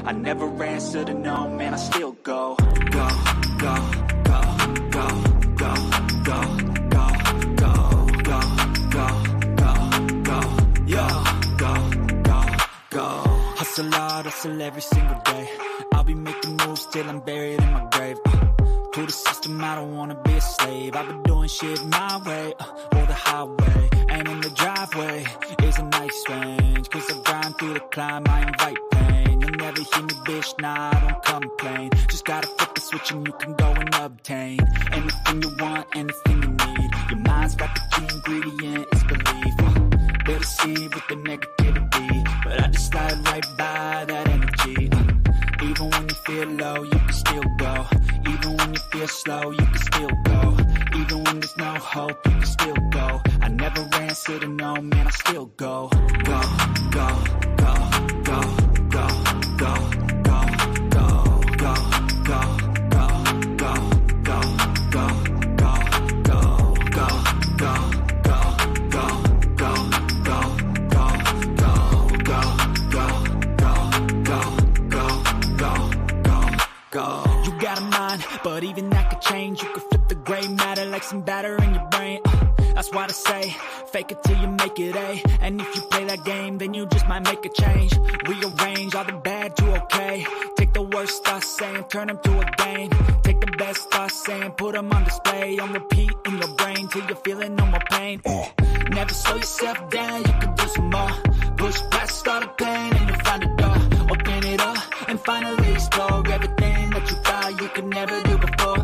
I never answer to no, man, I still go. Go, go, go, go, go, go, go, go, go, go, go, go, go. Hustle hard, hustle every single day. I'll be making moves till I'm buried in my grave. To the system, I don't wanna be a slave. I've been doing shit my way, or the highway. And in the driveway is a nice range. Cause I grind through the climb, I invite pain. You'll never hear me, bitch, nah, I don't complain. Just gotta flip the switch and you can go and obtain anything you want, anything you need. Your mind's got the key ingredient, it's belief. They deceive with the negativity, but I just slide right by that energy. Even when you feel low, you can still go. Even when you feel slow, you can still go. Even when there's no hope, you can still go. I never answer to no, man, I still go. Go, go, go, go, go, go, go, go, go, go, go, go, go, go, go, go, go, go, go, go. You got a mind, but even that could change. You could flip the gray matter like some batter in your brain. That's why they say, fake it till you make it A. And if you play that game, then you just might make a change. Rearrange all the bad to okay. Take the worst thoughts saying, turn them to a game. Take the best thoughts saying, put them on display. On repeat in your brain till you're feeling no more pain. Never slow yourself down, you can do some more. Push past all the pain and you'll find a door. Open it up and finally explore everything that you thought you could never do before.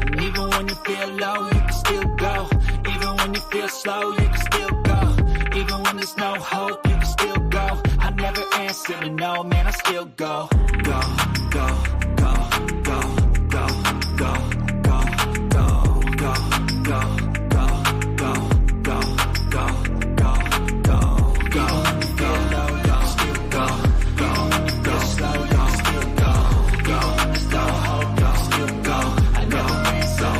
And even when you feel low, you can still go. Even when you feel slow, you can still go. Even when there's no hope, you can still go. I never answer to no, man, I still go. Go, go, go, go, go, go, go, go, go, go, go, go, go, go, go, go, go. Even when you feel low, you can still go. Even when you feel slow, you can still go. Even when there's no hope, you can still go. I never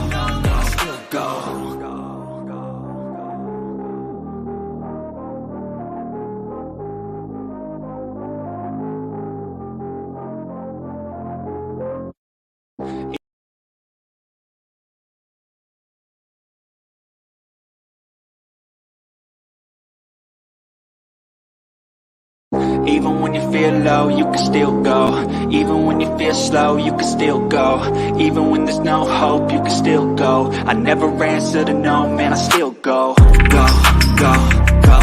answer to no, man, I still go. Even when you feel low, you can still go. Even when you feel slow, you can still go. Even when there's no hope, you can still go. I never answer to no, man, I still go. Go, go, go,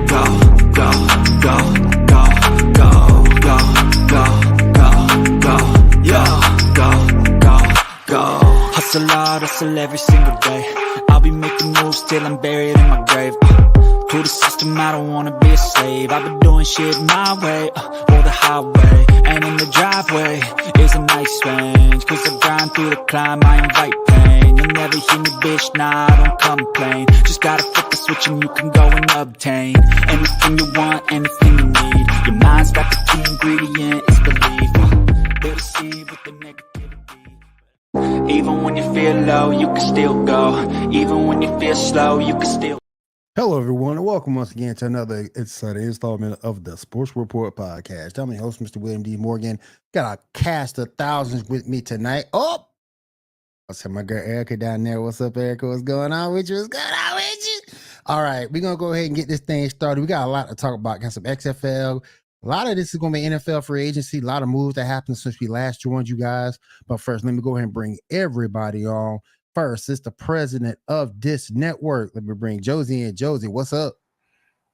go, go, go, go, go, go, go, go, go, go, go. Hustle hard, hustle every single day. I'll be making moves till I'm buried in my grave. To the system, I don't wanna be a slave. I've been doing shit my way, or the highway. And in the driveway is a nice range. Cause I grind through the climb, I invite pain. You'll never hear me, bitch, nah, I don't complain. Just gotta flip the switch and you can go and obtain anything you want, anything you need. Your mind's got the key ingredient, it's belief. They'll deceive with the negativity. Even when you feel low, you can still go. Even when you feel slow, you can still. Hello, everyone, and welcome once again to another installment of the Sports Report Podcast. I'm your host, Mr. William D. Morgan. Got a cast of thousands with me tonight. Oh, I said my girl Erica down there. What's up, Erica? What's going on with you? What's going on with you? All right, we're going to go ahead and get this thing started. We got a lot to talk about. Got some XFL. A lot of this is going to be NFL free agency. A lot of moves that happened since we last joined you guys. But first, let me go ahead and bring everybody on. First, it's the president of this network. Let me bring Josie in. Josie, what's up?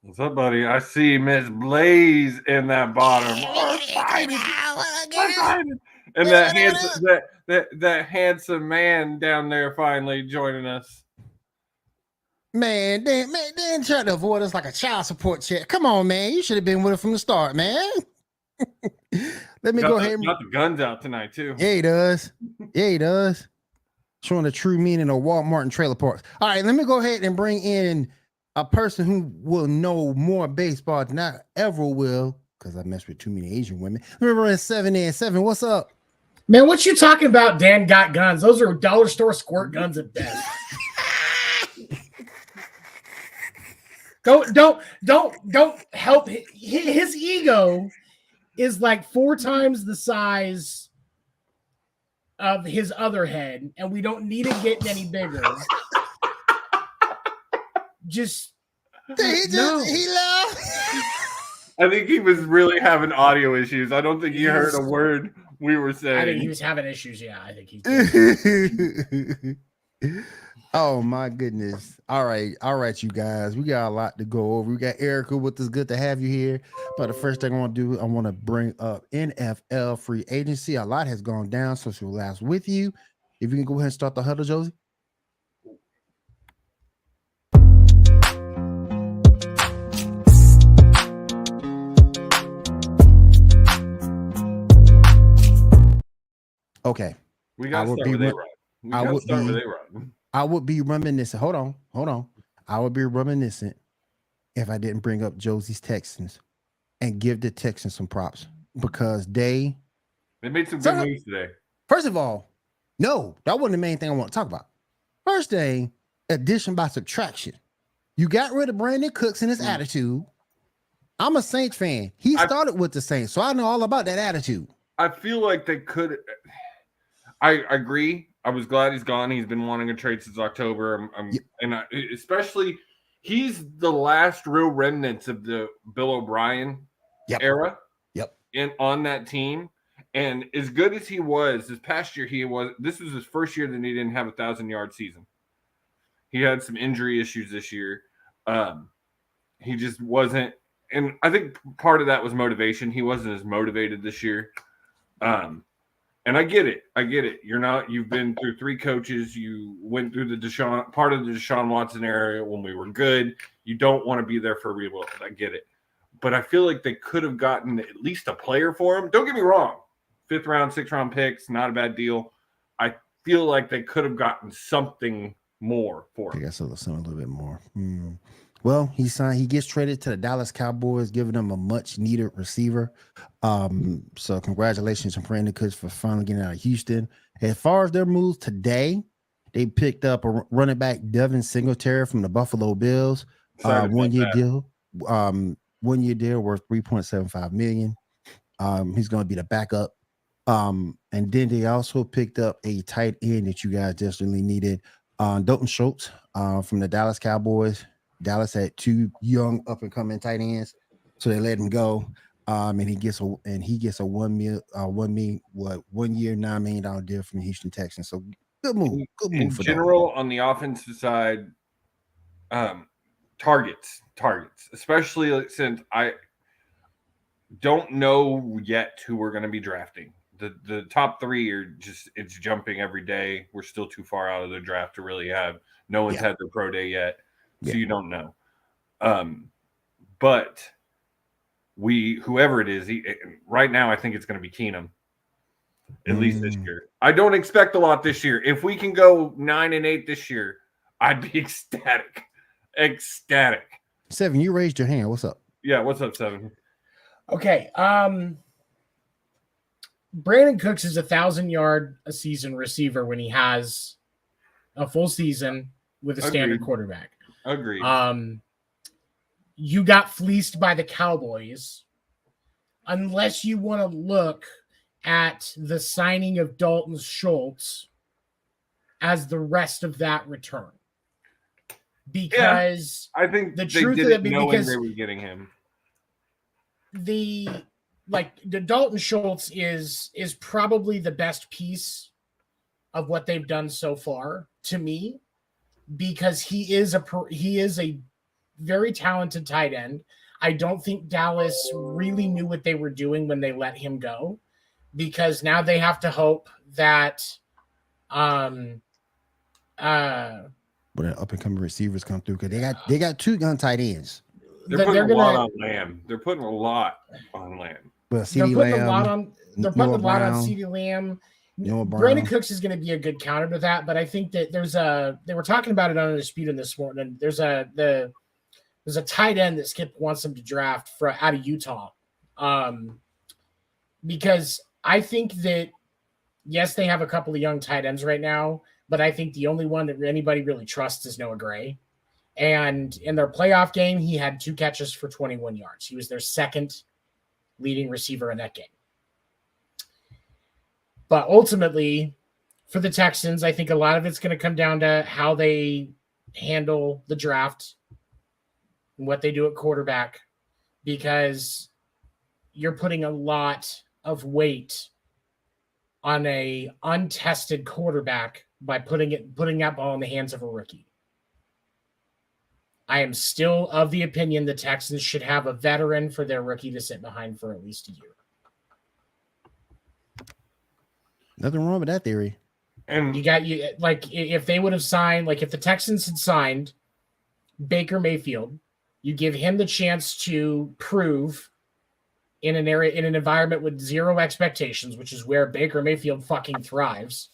What's up, buddy? I see Miss Blaze in that bottom. And that handsome man down there finally joining us. Man, they try to avoid us like a child support check. Come on, man. You should have been with us from the start, man. Let me go ahead and got the guns out tonight, too. Yeah, he does. Yeah, he does. Showing the true meaning of Walmart and trailer parks. All right, let me go ahead and bring in a person who will know more baseball than I ever will, because I mess with too many Asian women. Let me bring 7 in. 7, what's up? Man, what you talking about? Dan got guns. Those are dollar store squirt guns at best. Don't help his ego. is like 4 times the size of his other head, and we don't need it getting any bigger. Just no. He laughed. I think he was really having audio issues. I don't think he heard a word we were saying. I think he was having issues. Yeah, I think he did. Oh my goodness. All right, you guys. We got a lot to go over. We got Erica with us. Good to have you here. But the first thing I want to do, I want to bring up NFL free agency. A lot has gone down since we were last with you. If you can go ahead and start the huddle, Josie. Okay. We got to start with A-Rod. I would be reminiscent. Hold on. I would be reminiscent if I didn't bring up Josie's Texans and give the Texans some props because they made some good moves today. First of all, no, that wasn't the main thing I want to talk about. First thing, addition by subtraction. You got rid of Brandon Cooks and his attitude. I'm a Saints fan. He started with the Saints, so I know all about that attitude. I feel like they could. I agree. I was glad he's gone. He's been wanting a trade since October. Especially, he's the last real remnants of the Bill O'Brien era. Yep. And on that team, and as good as he was this past year, this was his first year that he didn't have 1,000-yard season. He had some injury issues this year. He just wasn't, and I think part of that was motivation. He wasn't as motivated this year. And I get it. You've been through 3 coaches. You went through part of the Deshaun Watson era when we were good. You don't want to be there for a rebuild. I get it. But I feel like they could have gotten at least a player for him. Don't get me wrong. 5th round, 6th round picks, not a bad deal. I feel like they could have gotten something more for him. I guess a little bit more. Well, he gets traded to the Dallas Cowboys, giving them a much needed receiver. So congratulations to Brandon Cooks for finally getting out of Houston. As far as their moves today, they picked up a running back, Devin Singletary from the Buffalo Bills. 1 year deal. 1 year deal worth $3.75 million. He's going to be the backup. And then they also picked up a tight end that you guys desperately needed. Dalton Schultz from the Dallas Cowboys. Dallas had 2 young up and coming tight ends, so they let him go. And he gets a 1 year, $9 million deal from the Houston Texans. So good move. In general, on the offensive side, targets, especially since I don't know yet who we're going to be drafting. The top 3 are it's jumping every day. We're still too far out of the draft to really have. No one's had their pro day yet. So you don't know. But whoever it is, right now I think it's going to be Keenum, at least this year. I don't expect a lot this year. If we can go 9-8 this year, I'd be ecstatic. Seven, you raised your hand. What's up? Yeah, what's up, Seven? Okay. Brandon Cooks is 1,000-yard a season receiver when he has a full season with a standard quarterback. Agreed. You got fleeced by the Cowboys unless you want to look at the signing of Dalton Schultz as the rest of that return. Because I think the they truth did of it it, knowing because they were getting him. The Dalton Schultz is probably the best piece of what they've done so far to me, because he is a very talented tight end. I don't think Dallas really knew what they were doing when they let him go, because now they have to hope that when up and coming receivers come through, because they got 2 young tight ends. They're putting a lot on Lamb. They're putting a lot on Lamb. Well, they're putting a lot on CeeDee Lamb. Brandon Cooks is going to be a good counter to that, but I think that they were talking about it on Undisputed this morning. There's a tight end that Skip wants them to draft out of Utah. Because I think that, yes, they have a couple of young tight ends right now, but I think the only one that anybody really trusts is Noah Gray. And in their playoff game, he had 2 catches for 21 yards. He was their second leading receiver in that game. But ultimately, for the Texans, I think a lot of it's going to come down to how they handle the draft and what they do at quarterback, because you're putting a lot of weight on a untested quarterback by putting that ball in the hands of a rookie. I am still of the opinion the Texans should have a veteran for their rookie to sit behind for at least a year. Nothing wrong with that theory. And if they would have signed, like if the Texans had signed Baker Mayfield, you give him the chance to prove in an environment with zero expectations, which is where Baker Mayfield fucking thrives.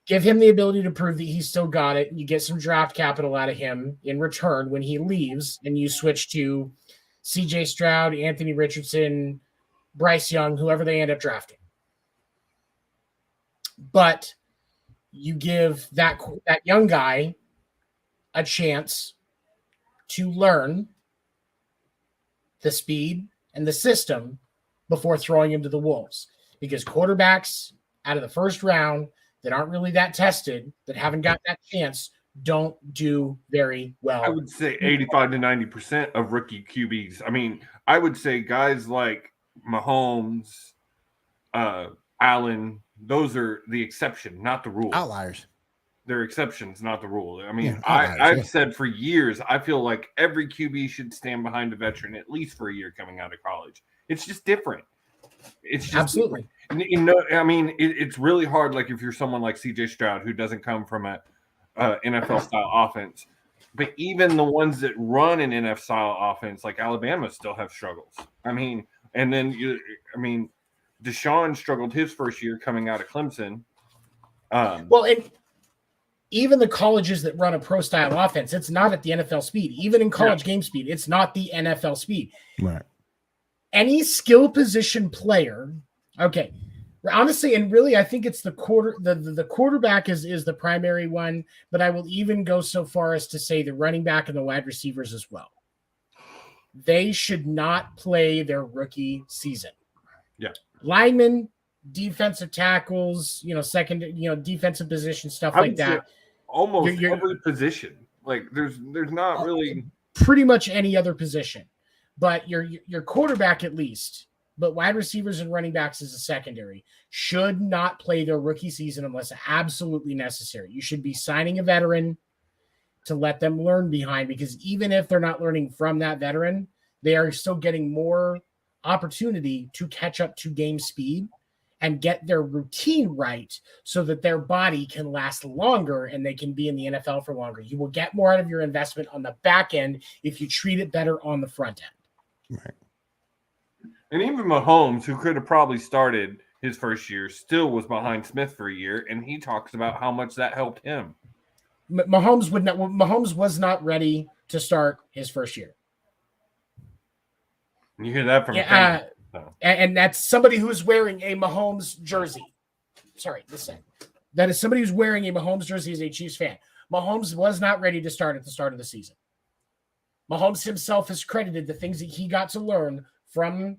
Give him the ability to prove that he's still got it. You get some draft capital out of him in return when he leaves, and you switch to CJ Stroud, Anthony Richardson, Bryce Young, whoever they end up drafting. But you give that young guy a chance to learn the speed and the system before throwing him to the wolves. Because quarterbacks out of the first round that aren't really that tested, that haven't got that chance, don't do very well. I would say 85 to 90% of rookie QBs. I mean, I would say guys like Mahomes, Allen, those are the exception, not the rule. Outliers. They're exceptions, not the rule. I mean, Yeah, I've said for years, I feel like every QB should stand behind a veteran at least for a year coming out of college. It's just different. It's just absolutely. Different. I mean, it's really hard. Like if you're someone like CJ Stroud, who doesn't come from a NFL style offense, but even the ones that run an NFL style offense, like Alabama, still have struggles. I mean, and then Deshaun struggled his first year coming out of Clemson. And even the colleges that run a pro style offense, it's not at the NFL speed. Even in college game speed, it's not the NFL speed. Right. Any skill position player, okay. Honestly, and really, I think it's the quarterback is the primary one, but I will even go so far as to say the running back and the wide receivers as well. They should not play their rookie season. Yeah. Linemen, defensive tackles, defensive position, stuff like that. Almost every position. Like there's not really pretty much any other position. But your quarterback at least, but wide receivers and running backs as a secondary, should not play their rookie season unless absolutely necessary. You should be signing a veteran to let them learn behind, because even if they're not learning from that veteran, they are still getting more opportunity to catch up to game speed and get their routine right so that their body can last longer and they can be in the NFL for longer. You will get more out of your investment on the back end if you treat it better on the front end. Right. And even Mahomes, who could have probably started his first year, still was behind Smith for a year, and he talks about how much that helped him. Mahomes was not ready to start his first year. You hear that from and that's somebody who's wearing a Mahomes jersey. Sorry, listen. That is somebody who's wearing a Mahomes jersey as a Chiefs fan. Mahomes was not ready to start at the start of the season. Mahomes himself has credited the things that he got to learn from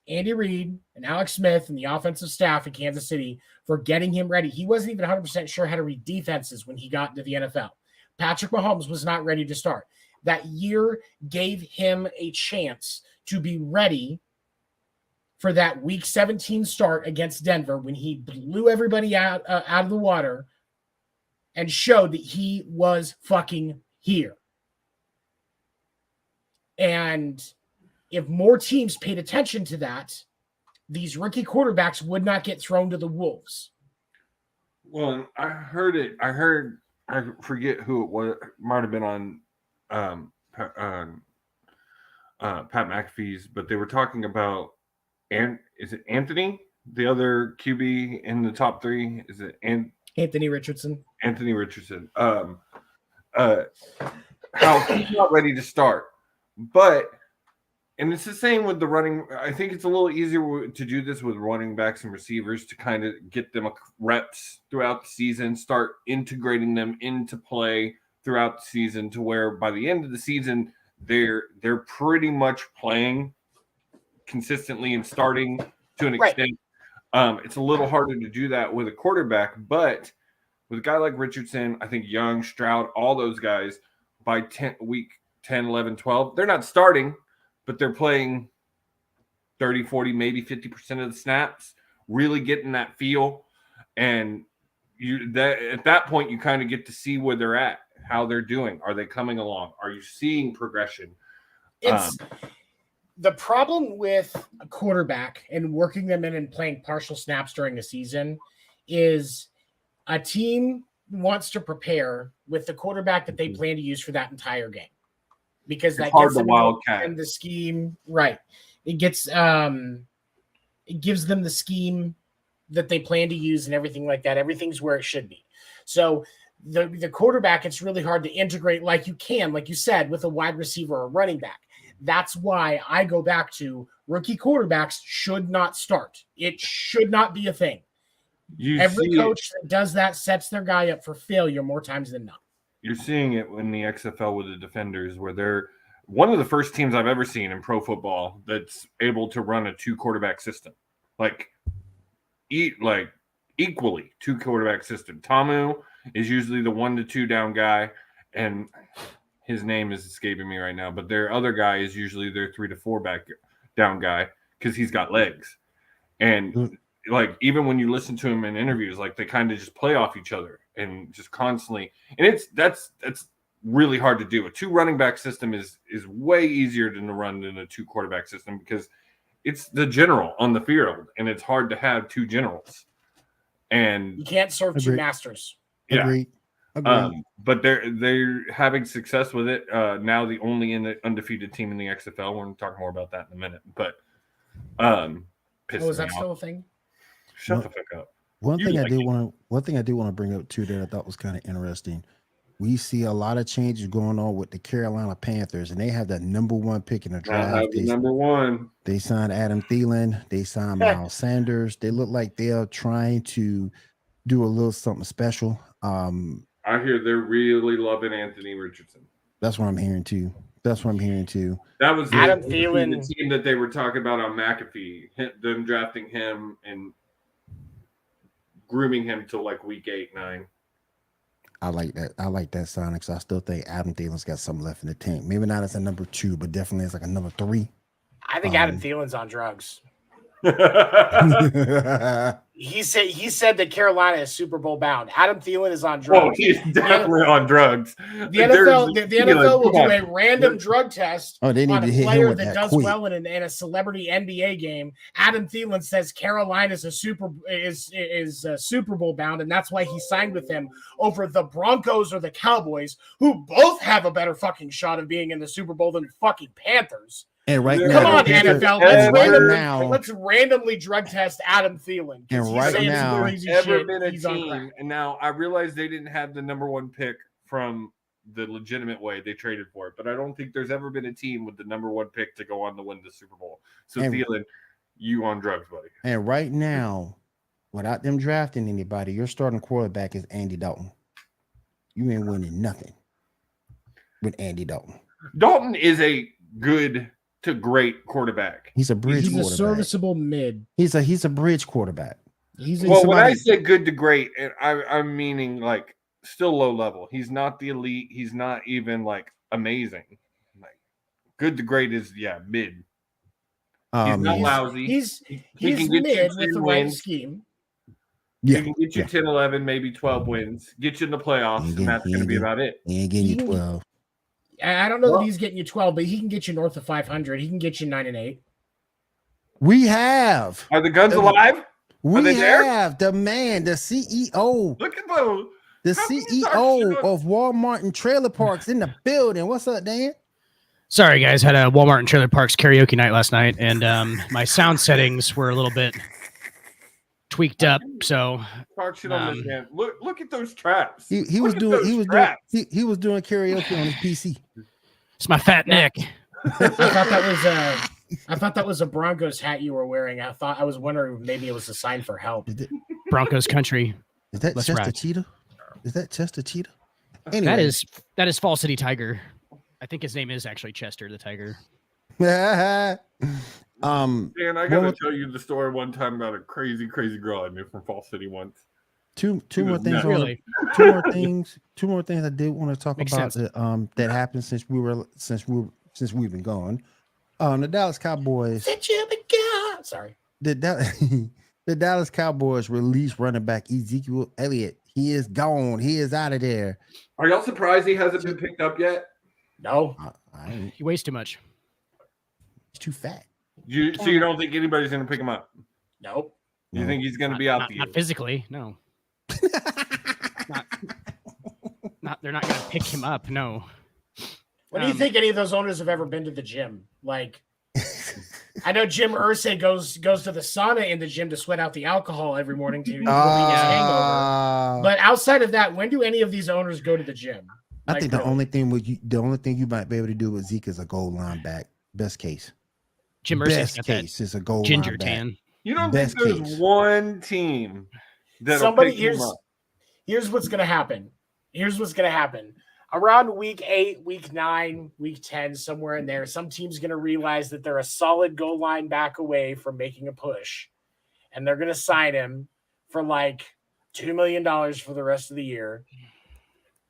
Andy Reid and Alex Smith and the offensive staff in Kansas City for getting him ready. He wasn't even 100% sure how to read defenses when he got into the NFL. Patrick Mahomes was not ready to start. That year gave him a chance to be ready for that Week 17 start against Denver when he blew everybody out of the water and showed that he was fucking here. And if more teams paid attention to that, these rookie quarterbacks would not get thrown to the wolves. Well, I heard it. I forget who it was. It might have been on Pat McAfee's, but they were talking about, and is it Anthony, the other QB in the top three? Is it Anthony Richardson? Anthony Richardson. How he's not ready to start. But, and it's the same with the running. I think it's a little easier to do this with running backs and receivers to kind of get them reps throughout the season, start integrating them into play throughout the season to where by the end of the season, they're pretty much playing consistently and starting to an Right. extent. It's a little harder to do that with a quarterback, but with a guy like Richardson, I think Young, Stroud, all those guys by week 10, 11, 12, they're not starting, but they're playing 30, 40, maybe 50% of the snaps, really getting that feel. And at that point, you kind of get to see where they're at, how they're doing. Are they coming along? Are you seeing progression? It's the problem with a quarterback and working them in and playing partial snaps during the season is a team wants to prepare with the quarterback that they plan to use for that entire game, because that gets them in the scheme. Right. It gets it gives them the scheme that they plan to use and everything like that. Everything's where it should be. So the quarterback, it's really hard to integrate like you said, with a wide receiver or running back. That's why I go back to rookie quarterbacks should not start. It should not be a thing. Every coach that does that sets their guy up for failure more times than not. You're seeing it in the XFL with the defenders, where they're one of the first teams I've ever seen in pro football that's able to run a 2-quarterback system, like equally 2-quarterback system. Tamu is usually the 1 to 2 down guy, and his name is escaping me right now, but their other guy is usually their 3 to 4 back down guy because he's got legs. And like, even when you listen to him in interviews, like, they kind of just play off each other and just constantly. And that's really hard to do. A 2 running back system is way easier to run than a 2 quarterback system, because it's the general on the field, and it's hard to have 2 generals. And you can't serve 2 masters. Yeah. Agreed. But they're having success with it. Now the only undefeated team in the XFL. We're going to talk more about that in a minute. But is that still a thing? Shut the fuck up. One thing I do want to bring up too that I thought was kind of interesting. We see a lot of changes going on with the Carolina Panthers, and they have the number 1 pick in the draft. Number 1. They signed Adam Thielen. They signed Miles Sanders. They look like they're trying to do a little something special. I hear they're really loving Anthony Richardson. That's what I'm hearing too. That was Adam Thielen, the team that they were talking about on McAfee, them drafting him and grooming him till like week 8, 9. I like that. I like that signing, because I still think Adam Thielen's got something left in the tank. Maybe not as a number 2, but definitely as like a number 3. I think Adam Thielen's on drugs. He said that Carolina is Super Bowl bound. Adam Thielen is on drugs. Oh, he's definitely on drugs. The NFL will do a random drug test on a player that does well in a celebrity NBA game. Adam Thielen says Carolina is Super Bowl bound, and that's why he signed with them over the Broncos or the Cowboys, who both have a better fucking shot of being in the Super Bowl than the fucking Panthers. And right Come now, on, NFL. Let's randomly drug test Adam Thielen. And right now, been a team. And now I realize they didn't have the number 1 pick from the legitimate way they traded for it, but I don't think there's ever been a team with the number 1 pick to go on to win the Super Bowl. So Thielen, you on drugs, buddy. And right now, without them drafting anybody, your starting quarterback is Andy Dalton. You ain't winning nothing with Andy Dalton. Dalton is a good to great quarterback. He's a bridge quarterback. He's a serviceable mid. He's a bridge quarterback. When I say good to great, I'm meaning like still low level. He's not the elite. He's not even like amazing. Like, good to great is mid. He's not lousy. He's can get mid you with the right scheme. Yeah, he can get you 10, 11, maybe 12 wins. Get you in the playoffs, and that's going to be about it. He ain't getting you 12. I don't know that he's getting you 12, but he can get you north of 500. He can get you 9 and 8. We have. Are the guns alive? We have the man, the CEO. Look at those. The CEO of Walmart and Trailer Parks in the building. What's up, Dan? Sorry, guys. Had a Walmart and Trailer Parks karaoke night last night, and my sound settings were a little bit tweaked up. So talk shit on this man. Look at those traps. He was doing karaoke on his PC. It's my fat neck. I thought that was a Broncos hat you were wearing. I was wondering if maybe it was a sign for help. Broncos country. Is that Chester Cheetah? Is that Chester Cheetah? Anyway. That is Fall City Tiger. I think his name is actually Chester the Tiger. Dan, I gotta tell you the story one time about a crazy girl I knew from Fall City once. Two more things. Really? Two more things I did want to talk Makes about sense. that happened since we've been gone. The Dallas Cowboys. Sorry. The Dallas Cowboys released running back Ezekiel Elliott. He is gone. He is out of there. Are y'all surprised he hasn't been picked up yet? No. I ain't. He weighs too much. He's too fat. So you don't think anybody's going to pick him up? Nope. You think he's going to be out Not, the not physically, no. They're not going to pick him up, no. What do you think any of those owners have ever been to the gym? Like, I know Jim Irsay goes to the sauna in the gym to sweat out the alcohol every morning to relieve his hangover. But outside of that, when do any of these owners go to the gym? I think the only thing you might be able to do with Zeke is a goal line back. Best case. Jim Irsay's Best got case is a goal ginger line back. tan. You don't Best think there's case. one team that here's what's gonna happen. Here's what's gonna happen. Around week 8, week 9, week 10, somewhere in there, some team's gonna realize that they're a solid goal line back away from making a push, and they're gonna sign him for like $2 million for the rest of the year,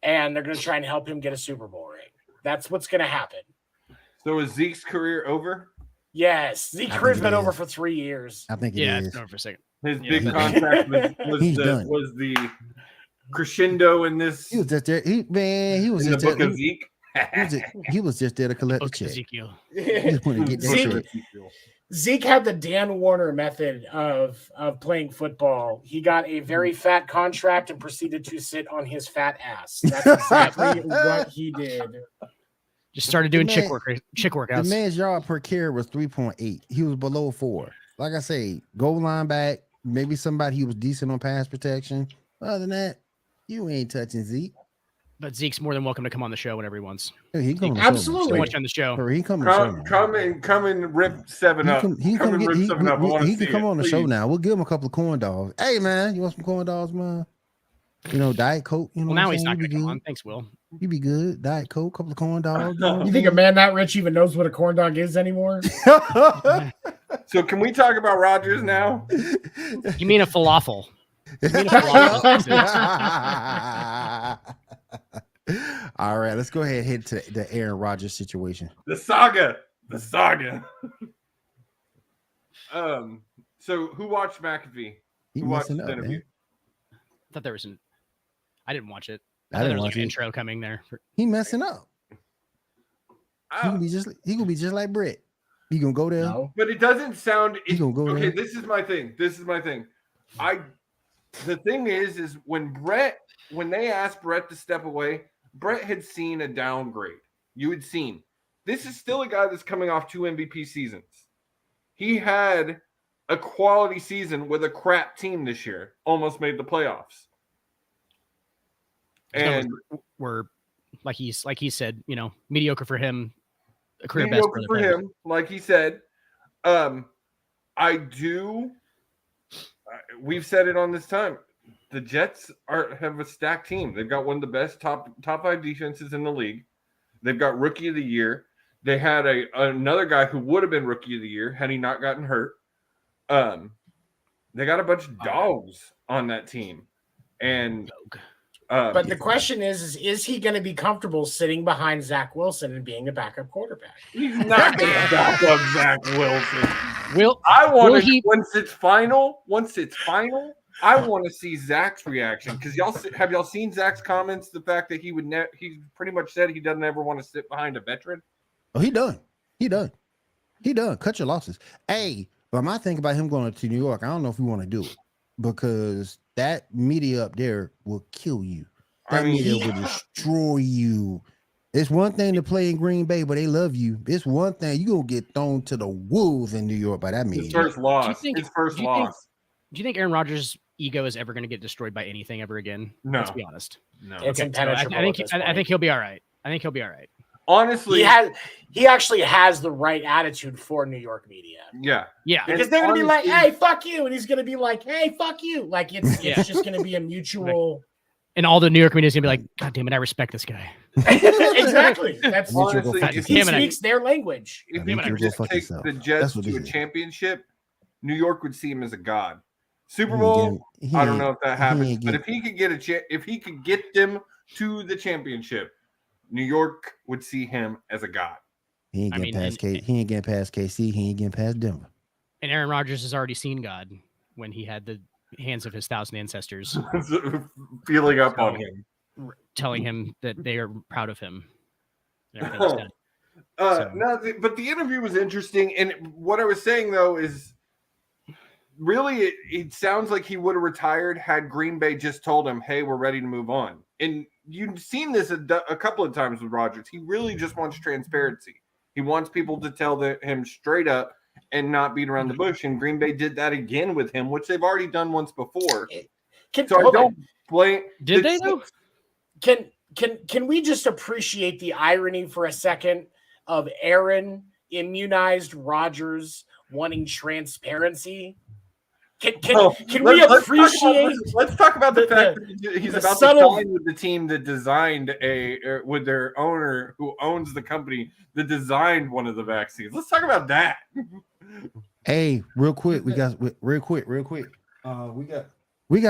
and they're gonna try and help him get a Super Bowl ring. That's what's gonna happen. So is Zeke's career over? Yes, Zeke's career's been over for 3 years. I think it Yeah, is. it's been over for a second. His big contract was the crescendo in this. He was just there. He was in the just book there. of Zeke. He was just there to collect the Book check. Ezekiel. He just wanted to get that check. Zeke had the Dan Warner method of playing football. He got a very fat contract and proceeded to sit on his fat ass. That's exactly what he did. Just started doing chick The workouts. man's yard per carry was 3.8. He was below 4. Like I say, goal line back. Maybe somebody he was decent on pass protection. Other than that, you ain't touching Zeke. But Zeke's more than welcome to come on the show whenever he wants. Yeah, he can come Absolutely. So much on the show. He come on the show. Come and rip 7 up. He can come on the please. show now. We'll give him a couple of corn dogs. Hey man, you want some corn dogs, man? You know, Diet Coke. You know, Well, now he's not going to come on. Thanks, Will. You be good. Diet Coke, couple of corn dogs. You think a man that rich even knows what a corn dog is anymore? So can we talk about Rodgers now? You mean a falafel? All right, let's go ahead and head to the Aaron Rodgers situation. The saga. So who watched McAfee? He Who watched messing the up, interview? man. I thought there was an. I didn't watch it. I didn't there was watch an it. intro coming there. He messing up. He gonna be just like Brett. He gonna go there. No. But it doesn't sound. He gonna go okay, there. this is my thing. The thing is when they asked Brett to step away, Brett had seen a downgrade. You had seen. This is still a guy that's coming off 2 MVP seasons. He had a quality season with a crap team this year. Almost made the playoffs. And We're like he said, mediocre for him, a career best mediocre for him, like he said. We've said it on this time. The Jets have a stacked team. They've got one of the best top 5 defenses in the league. They've got rookie of the year. They had another guy who would have been rookie of the year had he not gotten hurt. They got a bunch of dogs on that team, and but the question is he going to be comfortable sitting behind Zach Wilson and being a backup quarterback? he's not going to back up Zach Wilson. Once it's final, I want to see Zach's reaction, because have y'all seen Zach's comments? The fact that he pretty much said he doesn't ever want to sit behind a veteran. Oh, he done. Cut your losses. Hey, but my thing about him going to New York, I don't know if we want to do it, because that media up there will kill you. That media will destroy you. It's one thing to play in Green Bay, but they love you. It's one thing you gonna get thrown to the wolves in New York by that media. His first loss. Do you think Aaron Rodgers' ego is ever going to get destroyed by anything ever again? No. Let's be honest. No. It's impenetrable. I think he'll be all right. Honestly, he actually has the right attitude for New York media. Yeah. Because they're gonna be like, "Hey, fuck you," and he's gonna be like, "Hey, fuck you." Like it's just gonna be a mutual And all the New York media is gonna be like, God damn it, I respect this guy. Exactly. That's I need you to go Honestly, fuck if he yourself. Damn it, speaks their language. If I he need you could to go just fuck take yourself. the That's Jets what to this a is. championship, New York would see him as a god. Super He ain't Bowl, getting- he I don't ain't- know if that he happens, ain't but getting- if he could get if he could get them to the championship, New York would see him as a god. he ain't I getting mean, past K. He ain't getting past KC. He ain't getting past Denver. And Aaron Rodgers has already seen God when he had the hands of his 1,000 ancestors Feeling up on So- him. telling him that they are proud of him and everything he's done. So- But the interview was interesting, and what I was saying though is, really, it sounds like he would have retired had Green Bay just told him, "Hey, we're ready to move on." And you've seen this a couple of times with Rodgers. He really just wants transparency. He wants people to tell him straight up and not beat around the bush. And Green Bay did that again with him, which they've already done once before. So I Hold on. don't blame. Did they though? Can we just appreciate the irony for a second of Aaron immunized Rodgers wanting transparency? Can we appreciate? Let's talk about the the- fact that he's the about subtle- to sign with the team that designed with their owner who owns the company that designed one of the vaccines. Let's talk about that. Hey, real quick. We got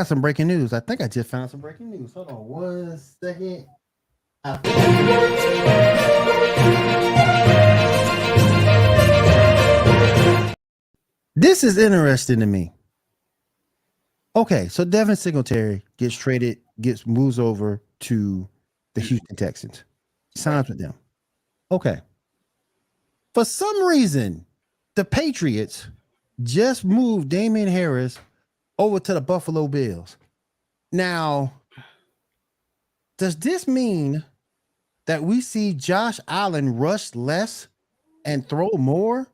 some breaking news. I think I just found some breaking news. Hold on 1 second. This is interesting to me. Okay, so Devin Singletary moves over to the Houston Texans, signs with them. Okay. For some reason, the Patriots just moved Damian Harris over to the Buffalo Bills. Now, does this mean that we see Josh Allen rush less and throw more,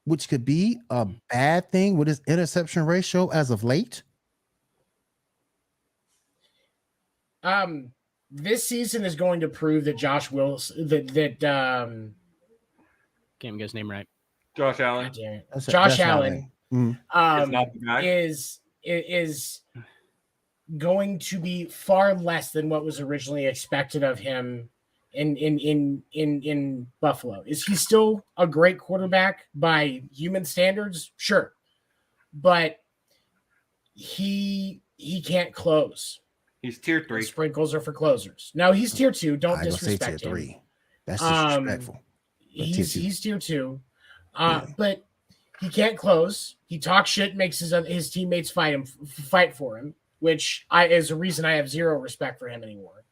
which could be a bad thing with his interception ratio as of late? This season is going to prove that Josh Wilson Can't even get his name right. Josh Allen God damn it. That's Josh Allen Mhm. is not the guy. is going to be far less than what was originally expected of him in Buffalo. Is he still a great quarterback by human standards? Sure. But he can't close. He's tier The 3. sprinkles are for closers. No, he's tier 2. Don't I ain't gonna say tier disrespect him. 3. That's disrespectful. He's tier 2. Yeah. But he can't close. He talks shit, makes his teammates fight for him, which is a reason I have zero respect for him anymore.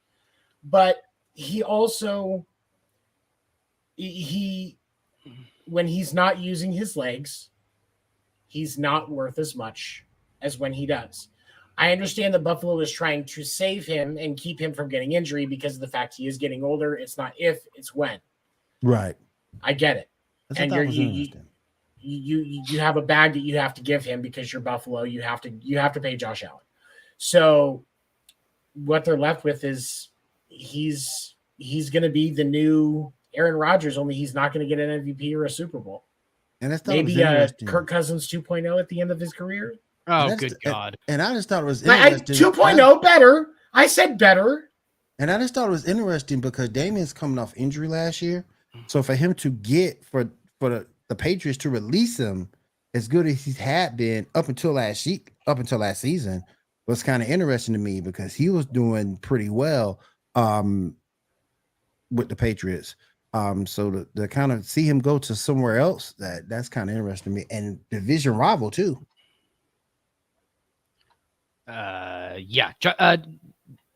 But he also when he's not using his legs, he's not worth as much as when he does. I understand that Buffalo is trying to save him and keep him from getting injury because of the fact he is getting older. It's not if, it's when. Right. I get it. That's And what you're- was you- interesting. You have a bag that you have to give him because you're Buffalo. You have to pay Josh Allen. So what they're left with is he's going to be the new Aaron Rodgers, only he's not going to get an MVP or a Super Bowl. And that's thought it was Maybe interesting. Kirk Cousins 2.0 at the end of his career. Oh, That's good the- God. And I just thought it was 2.0 better. I said better. And I just thought it was interesting because Damian's coming off injury last year. So for him to get for the Patriots to release him as good as he's had been up until last season was kind of interesting to me because he was doing pretty well with the Patriots. So to kind of see him go to somewhere else, that's kind of interesting to me. And division rival too. Yeah.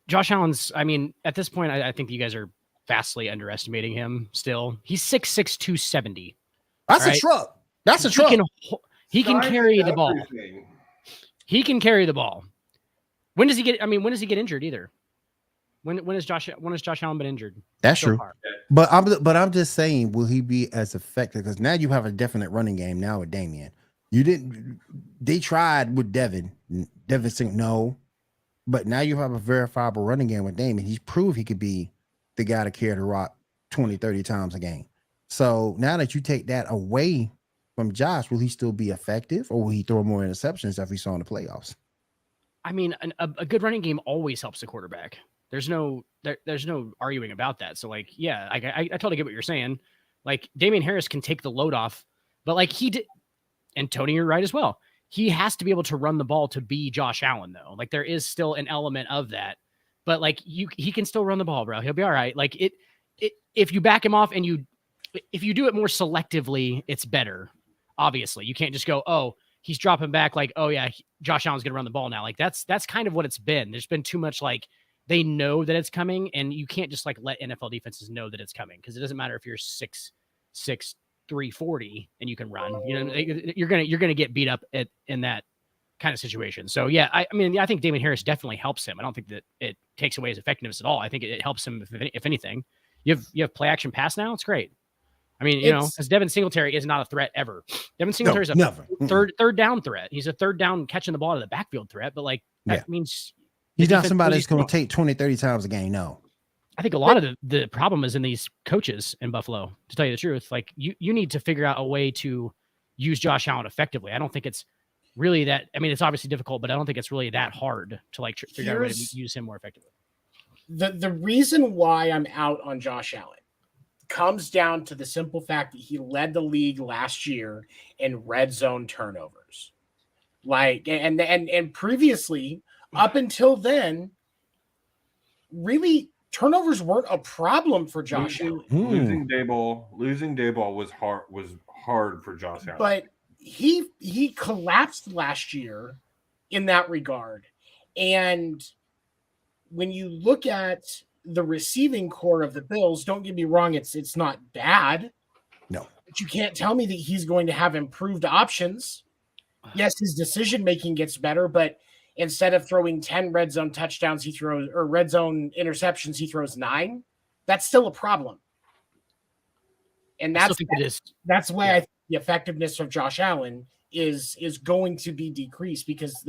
Josh Allen's, I mean, at this point, I think you guys are vastly underestimating him still. He's 6'6", 270. That's All a right. truck. That's a truck. He can carry the ball. Everything. He can carry the ball. When does he get injured either? When has Josh Allen been injured? That's so true. far? But I'm just saying, will he be as effective? Because now you have a definite running game now with Damian. They tried with Devin Singh, no. But now you have a verifiable running game with Damian. He's proved he could be the guy to carry the rock 20, 30 times a game. So now that you take that away from Josh, will he still be effective or will he throw more interceptions as we saw in the playoffs? I mean, a good running game always helps the quarterback. There's no arguing about that. So like, yeah, I totally get what you're saying. Like Damian Harris can take the load off, but like he did, and Tony, you're right as well. He has to be able to run the ball to be Josh Allen, though. Like there is still an element of that, but like he can still run the ball, bro. He'll be all right. Like if you back him off and if you do it more selectively, it's better. Obviously, you can't just go, oh, he's dropping back. Like, oh yeah, Josh Allen's going to run the ball now. Like that's kind of what it's been. There's been too much like they know that it's coming, and you can't just like let NFL defenses know that it's coming because it doesn't matter if you're 6'6", 340 and you can run. You know, you're gonna get beat up in that kind of situation. So yeah, I mean, I think Damian Harris definitely helps him. I don't think that it takes away his effectiveness at all. I think it helps him if anything. You have play action pass now. It's great. I mean, you know, because Devin Singletary is not a threat ever. Devin Singletary is a third down threat. He's a third down catching the ball to the backfield threat, but like that means he's not somebody that's going to take 20, 30 times a game. No. I think a lot of the problem is in these coaches in Buffalo, to tell you the truth. Like you need to figure out a way to use Josh Allen effectively. I don't think it's really that. I mean, it's obviously difficult, but I don't think it's really that hard to like figure out a way to use him more effectively. The reason why I'm out on Josh Allen comes down to the simple fact that he led the league last year in red zone turnovers. Like, and previously, up until then, really turnovers weren't a problem for Josh Allen. Losing Dayball was hard for Josh Allen. But he collapsed last year in that regard. And when you look at the receiving core of the Bills, don't get me wrong, it's not bad. No. But you can't tell me that he's going to have improved options. Yes, his decision making gets better, but instead of throwing 10 red zone touchdowns, or red zone interceptions, he throws 9. That's still a problem. And that's why I think the effectiveness of Josh Allen is going to be decreased, because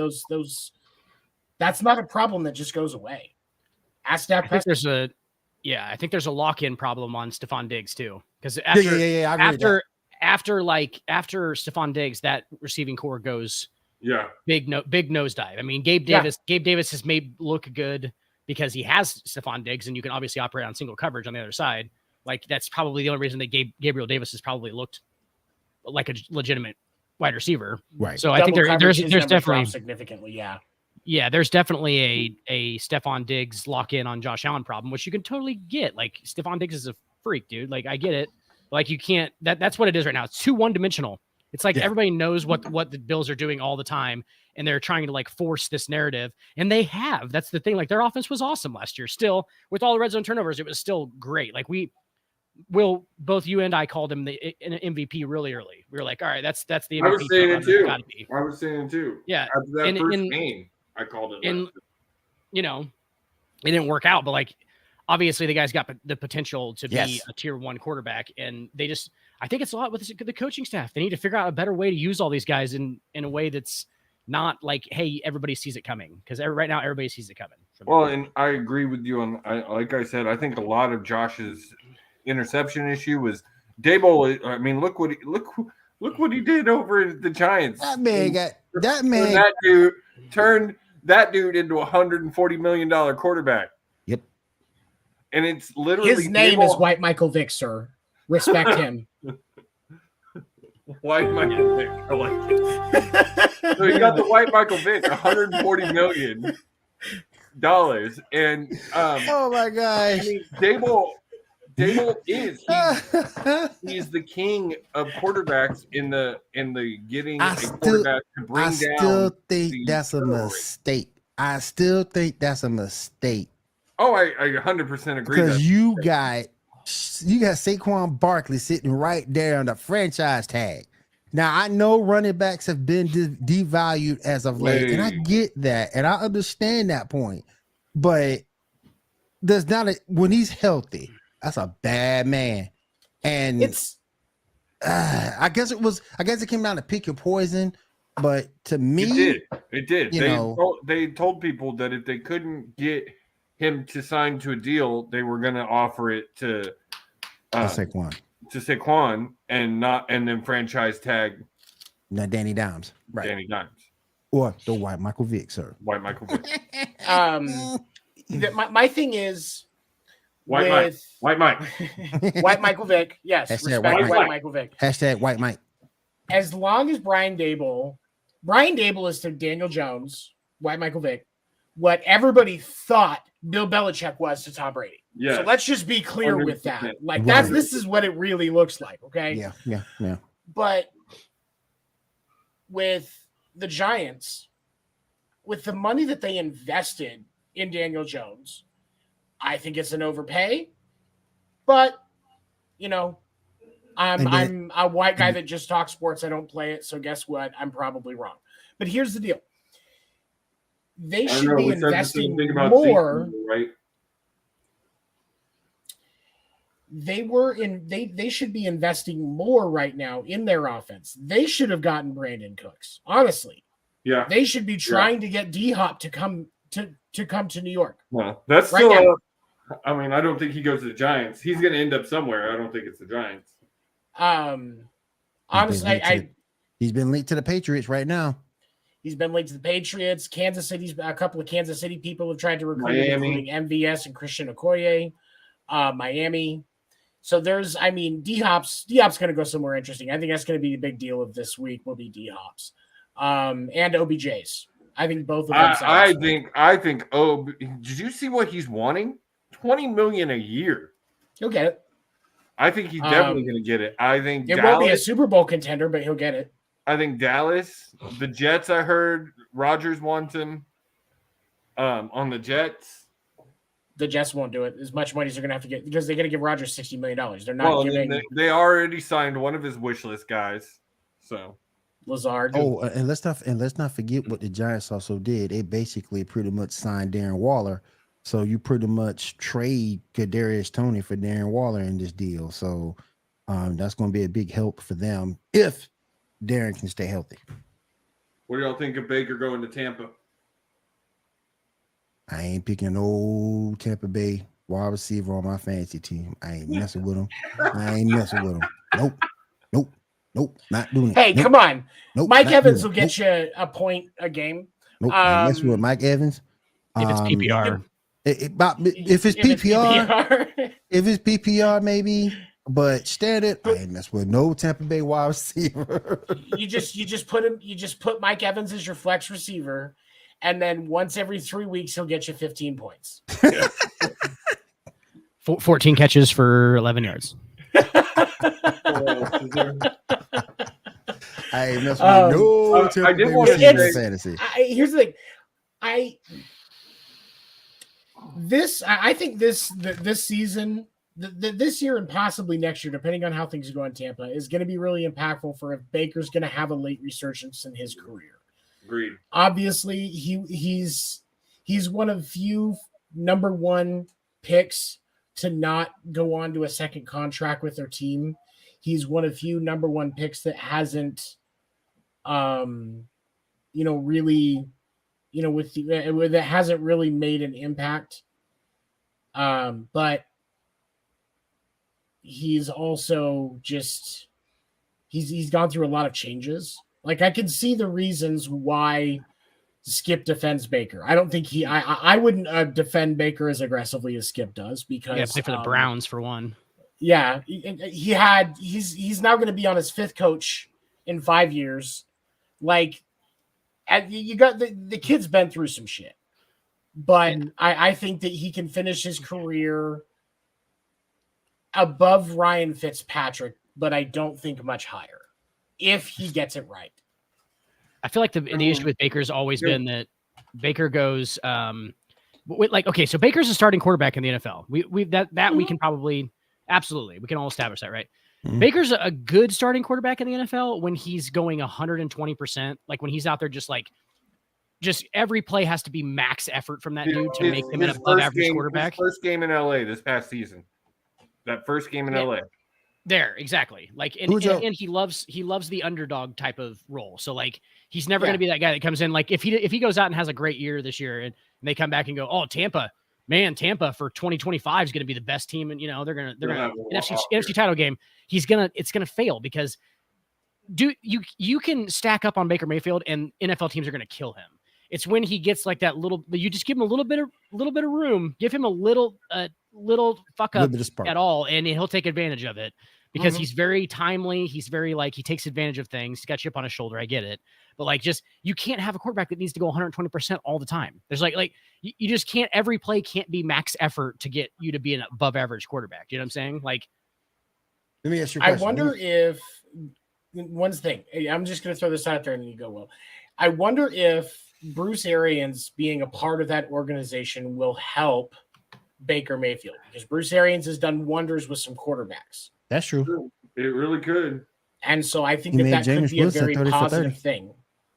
that's not a problem that just goes away. I think there's a lock-in problem on Stephon Diggs too, because after Stephon Diggs, that receiving core goes big nosedive. I mean, Gabe Davis has made look good because he has Stephon Diggs, and you can obviously operate on single coverage on the other side. Like that's probably the only reason that Gabriel Davis has probably looked like a legitimate wide receiver. Right. So I think there's definitely significantly, yeah, there's definitely a Stephon Diggs lock-in on Josh Allen problem, which you can totally get. Like Stephon Diggs is a freak, dude. Like I get it. Like you can't. That's what it is right now. It's too one-dimensional. It's like everybody knows what the Bills are doing all the time, and they're trying to like force this narrative, and they have. That's the thing. Like their offense was awesome last year. Still, with all the red zone turnovers, it was still great. Like both you and I called him an MVP really early. We were like, all right, that's the MVP. I was saying it too. Yeah. After that first game, I called it. And you know, it didn't work out, but like obviously the guy's got the potential to be a tier 1 quarterback, and I think it's a lot with the coaching staff. They need to figure out a better way to use all these guys in a way that's not like, hey, everybody sees it coming, because right now everybody sees it coming. Well, and I agree with you on. Like I said, I think a lot of Josh's interception issue was Daboll. I mean, look what he did over the Giants. That dude turned that dude into $140 million quarterback. Yep. And it's literally his name is White Michael Vick, sir. Respect him. White Michael Vick. I like it. So you got the White Michael Vick, $140 million. And oh my gosh. I mean, Daboll he's the king of quarterbacks in the getting a quarterback to bring down. I still think that's a mistake. Oh, I 100% agree. Because you got Saquon Barkley sitting right there on the franchise tag. Now I know running backs have been devalued as of late, and I get that, and I understand that point. But there's not when he's healthy. That's a bad man, and it's. I guess it came down to pick your poison, but to me, it did. They told people that if they couldn't get him to sign to a deal, they were going to offer it to Saquon, and then franchise tag. Now Danny Dimes, right? Danny Dimes, or the White Michael Vick, sir. White Michael Vick. my thing is White Mike. White Michael Vick. Yes, Hashtag respect White White Mike. Michael Vick. Hashtag White Mike. As long as Brian Dable is to Daniel Jones, White Michael Vick, what everybody thought Bill Belichick was to Tom Brady. Yes. So let's just be clear 100%. with that. Like Right. this is what it really looks like. Okay. Yeah. But with the Giants, with the money that they invested in Daniel Jones, I think it's an overpay. But I'm a white guy that just talks sports. I don't play it. So guess what? I'm probably wrong. But here's the deal. They should be investing more. Right? They should be investing more right now in their offense. They should have gotten Brandon Cooks. Honestly. Yeah. They should be trying to get D-Hop to come to New York. Well, that's right still now. I mean, I don't think he goes to the Giants. He's going to end up somewhere. I don't think it's the Giants. Honestly, he's been linked to the Patriots right now. He's been linked to the Patriots. Kansas City's a couple of Kansas City people have tried to recruit him, including MVS and Christian Okoye. Miami. So D-Hop's going to go somewhere interesting. I think that's going to be the big deal of this week will be D-Hop's and OBJ's. I think both of them. I think. Oh, did you see what he's wanting? $20 million a year. He'll get it. I think he's definitely going to get it. I think it won't be a Super Bowl contender, but he'll get it. I think Dallas, the Jets. I heard Rodgers wants him. On the Jets. The Jets won't do it. As much money as they're going to have to get because they're going to give Rodgers $60 million. They're not giving. They already signed one of his wish list guys. So Lazard. Oh, and let's not forget what the Giants also did. They basically pretty much signed Darren Waller. So you pretty much trade Kadarius Toney for Darren Waller in this deal. So that's going to be a big help for them if Darren can stay healthy. What do y'all think of Baker going to Tampa? I ain't picking no Tampa Bay wide receiver on my fantasy team. I ain't messing with him. Nope. Not doing it. Hey, nope. Come on. Nope, Mike Evans will get you a point a game. Nope. Mess with Mike Evans. If it's PPR. If it's PPR, maybe. But standard, I ain't mess with no Tampa Bay wide receiver. you just put Mike Evans as your flex receiver. And then once every 3 weeks, he'll get you 15 points. 14 catches for 11 yards. I ain't messing with no I did want to say fantasy. Here's the thing. I think this season, this year and possibly next year, depending on how things go in Tampa, is going to be really impactful for if Baker's going to have a late resurgence in his career. Agreed. Obviously, he's one of few number one picks to not go on to a second contract with their team. He's one of few number one picks that hasn't, that hasn't really made an impact. But he's also just he's gone through a lot of changes. Like I can see the reasons why Skip defends Baker. I don't think I wouldn't defend Baker as aggressively as Skip does because play for the Browns for one. Yeah, he's now going to be on his fifth coach in 5 years. Like, you got the kid's been through some shit, but I think that he can finish his career above Ryan Fitzpatrick, but I don't think much higher if he gets it right. I feel like the issue with Baker's always been that Baker goes so Baker's a starting quarterback in the NFL. We can probably absolutely we can all establish that, right? Mm-hmm. Baker's a good starting quarterback in the NFL when he's going 120%. Like when he's out there just every play has to be max effort from that dude to make him an above average quarterback. His first game in LA this past season. That first game in LA. There, exactly. Like, and he loves the underdog type of role. So like, he's never going to be that guy that comes in. Like if he goes out and has a great year this year and they come back and go, oh, Tampa for 2025 is going to be the best team. And they're going to NFC title game. It's going to fail because you can stack up on Baker Mayfield and NFL teams are going to kill him. It's when he gets like that little. You just give him a little bit of room. Give him a little fuck up at all, and he'll take advantage of it because he's very timely. He's very he takes advantage of things. He's got chip on his shoulder. I get it, but you can't have a quarterback that needs to go 120% all the time. There's you just can't. Every play can't be max effort to get you to be an above average quarterback. You know what I'm saying? Let me ask you a question. I wonder if one thing. I'm just going to throw this out there, and then you go. Well, I wonder if Bruce Arians being a part of that organization will help Baker Mayfield, because Bruce Arians has done wonders with some quarterbacks. That's true. It really could. And so I think that could be a very positive thing.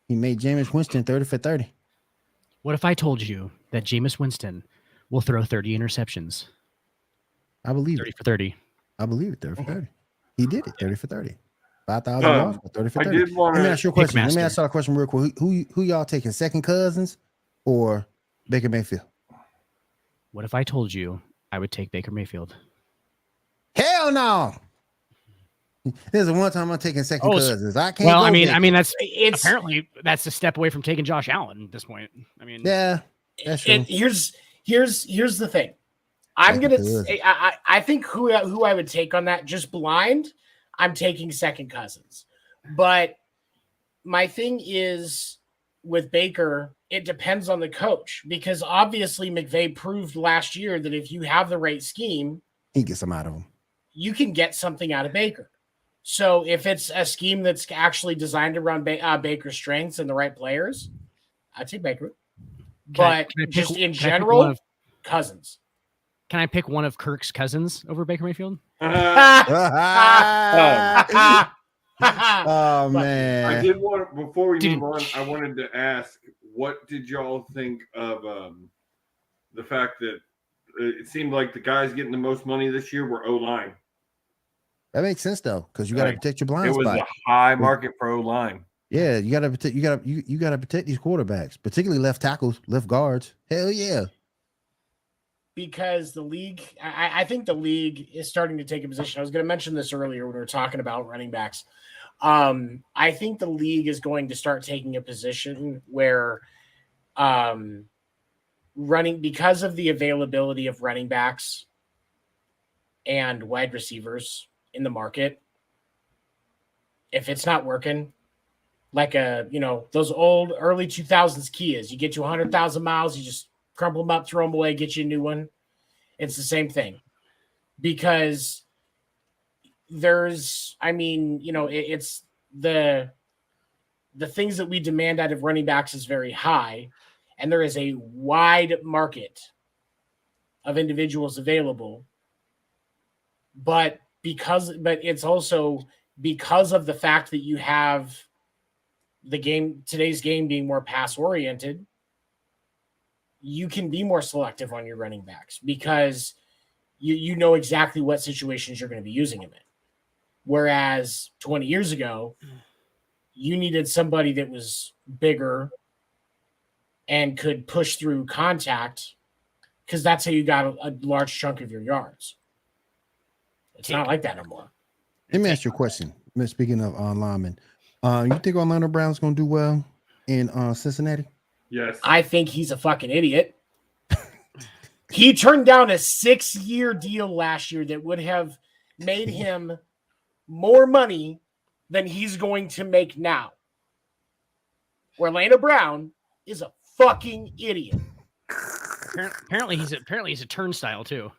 He made Jameis Winston 30 for 30. What if I told you that Jameis Winston will throw 30 interceptions? I believe 30 for 30. I believe it. 30 for 30. He did it. 30 for 30. 5,000 yards for 30 for 30. Let me ask you a question. Let me ask y'all a question real quick. Who y'all taking? Second Cousins or Baker Mayfield? What if I told you I would take Baker Mayfield? Hell no. There's one time I'm taking second Cousins. I can't. Well, I mean, that's apparently that's a step away from taking Josh Allen at this point. I mean, yeah, that's true. Here's the thing. I think who I would take on that, just blind, I'm taking second Cousins. But my thing is with Baker, it depends on the coach, because obviously McVay proved last year that if you have the right scheme, he gets some out of him. You can get something out of Baker. So if it's a scheme that's actually designed around Baker's strengths and the right players, I'd take Baker. But just in general, Cousins. Can I pick one of Kirk's cousins over Baker Mayfield? Oh, man. I did want, before we move on, I wanted to ask, what did y'all think of the fact that it seemed like the guys getting the most money this year were O-line? That makes sense though, because you got to protect your blind spot. It was a high market for O-line. Yeah, you got to protect. You got to protect these quarterbacks, particularly left tackles, left guards. Hell yeah. Because the league, I think the league is starting to take a position. I was going to mention this earlier when we were talking about running backs. I think the league is going to start taking a position where because of the availability of running backs and wide receivers in the market, if it's not working, like those old early 2000s Kias, you get to 100,000 miles, you just crumple them up, throw them away, get you a new one. It's the same thing, because it's the things that we demand out of running backs is very high, and there is a wide market of individuals available. But it's also because of the fact that you have today's game being more pass oriented, you can be more selective on your running backs because you know exactly what situations you're going to be using them in. Whereas 20 years ago, you needed somebody that was bigger and could push through contact, because that's how you got a large chunk of your yards. It's not like that no more. Let me ask you a question. Speaking of linemen, you think Orlando Brown's going to do well in Cincinnati? Yes. I think he's a fucking idiot. He turned down a 6-year deal last year that would have made him more money than he's going to make now. Orlando Brown is a fucking idiot. Apparently he's a turnstile too.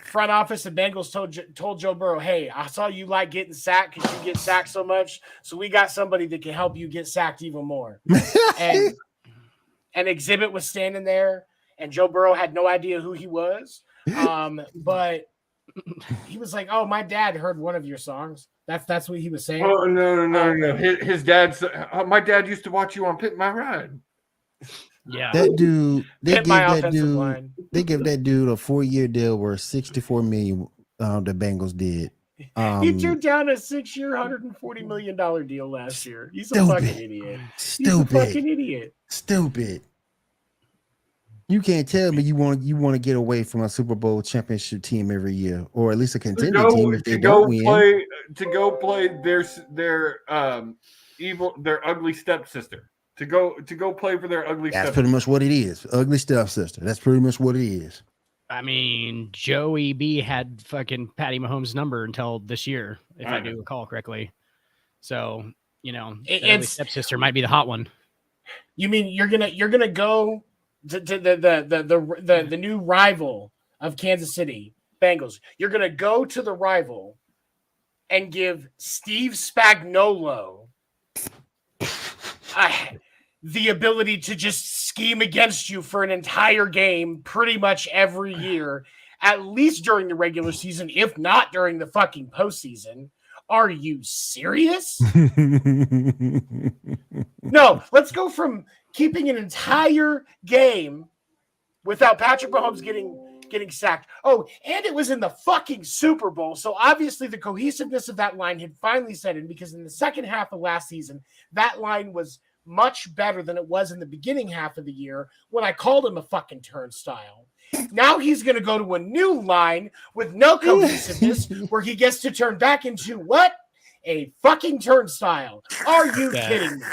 Front office of Bengals told Joe Burrow, hey, I saw you like getting sacked because you get sacked so much, so we got somebody that can help you get sacked even more. And Exhibit was standing there, and Joe Burrow had no idea who he was. But he was like, oh, my dad heard one of your songs. That's what he was saying. Oh, no. His dad, my dad used to watch you on Pit My Ride. Yeah, that dude. They gave that dude a 4-year deal worth $64 million. The Bengals did. He turned down a 6-year, $140 million deal last year. He's a fucking idiot. He's a fucking idiot. Stupid. You can't tell me you want to get away from a Super Bowl championship team every year, or at least a contender team if they don't win. to go play their ugly stepsister. To go play for their ugly That's stepsister. pretty much what it is. Ugly stepsister. That's pretty much what it is. I mean, Joey B had fucking Patty Mahomes' number until this year, if I do recall correctly. So, it's stepsister might be the hot one. You mean you're gonna go to the new rival of Kansas City, Bengals? You're gonna go to the rival and give Steve Spagnuolo the ability to just scheme against you for an entire game pretty much every year, at least during the regular season, if not during the fucking postseason. Are you serious? No, let's go from keeping an entire game without Patrick Mahomes getting sacked. Oh, and it was in the fucking Super Bowl. So obviously the cohesiveness of that line had finally set in, because in the second half of last season, that line was much better than it was in the beginning half of the year when I called him a fucking turnstile. Now he's going to go to a new line with no cohesiveness where he gets to turn back into what? A fucking turnstile. Are you kidding me?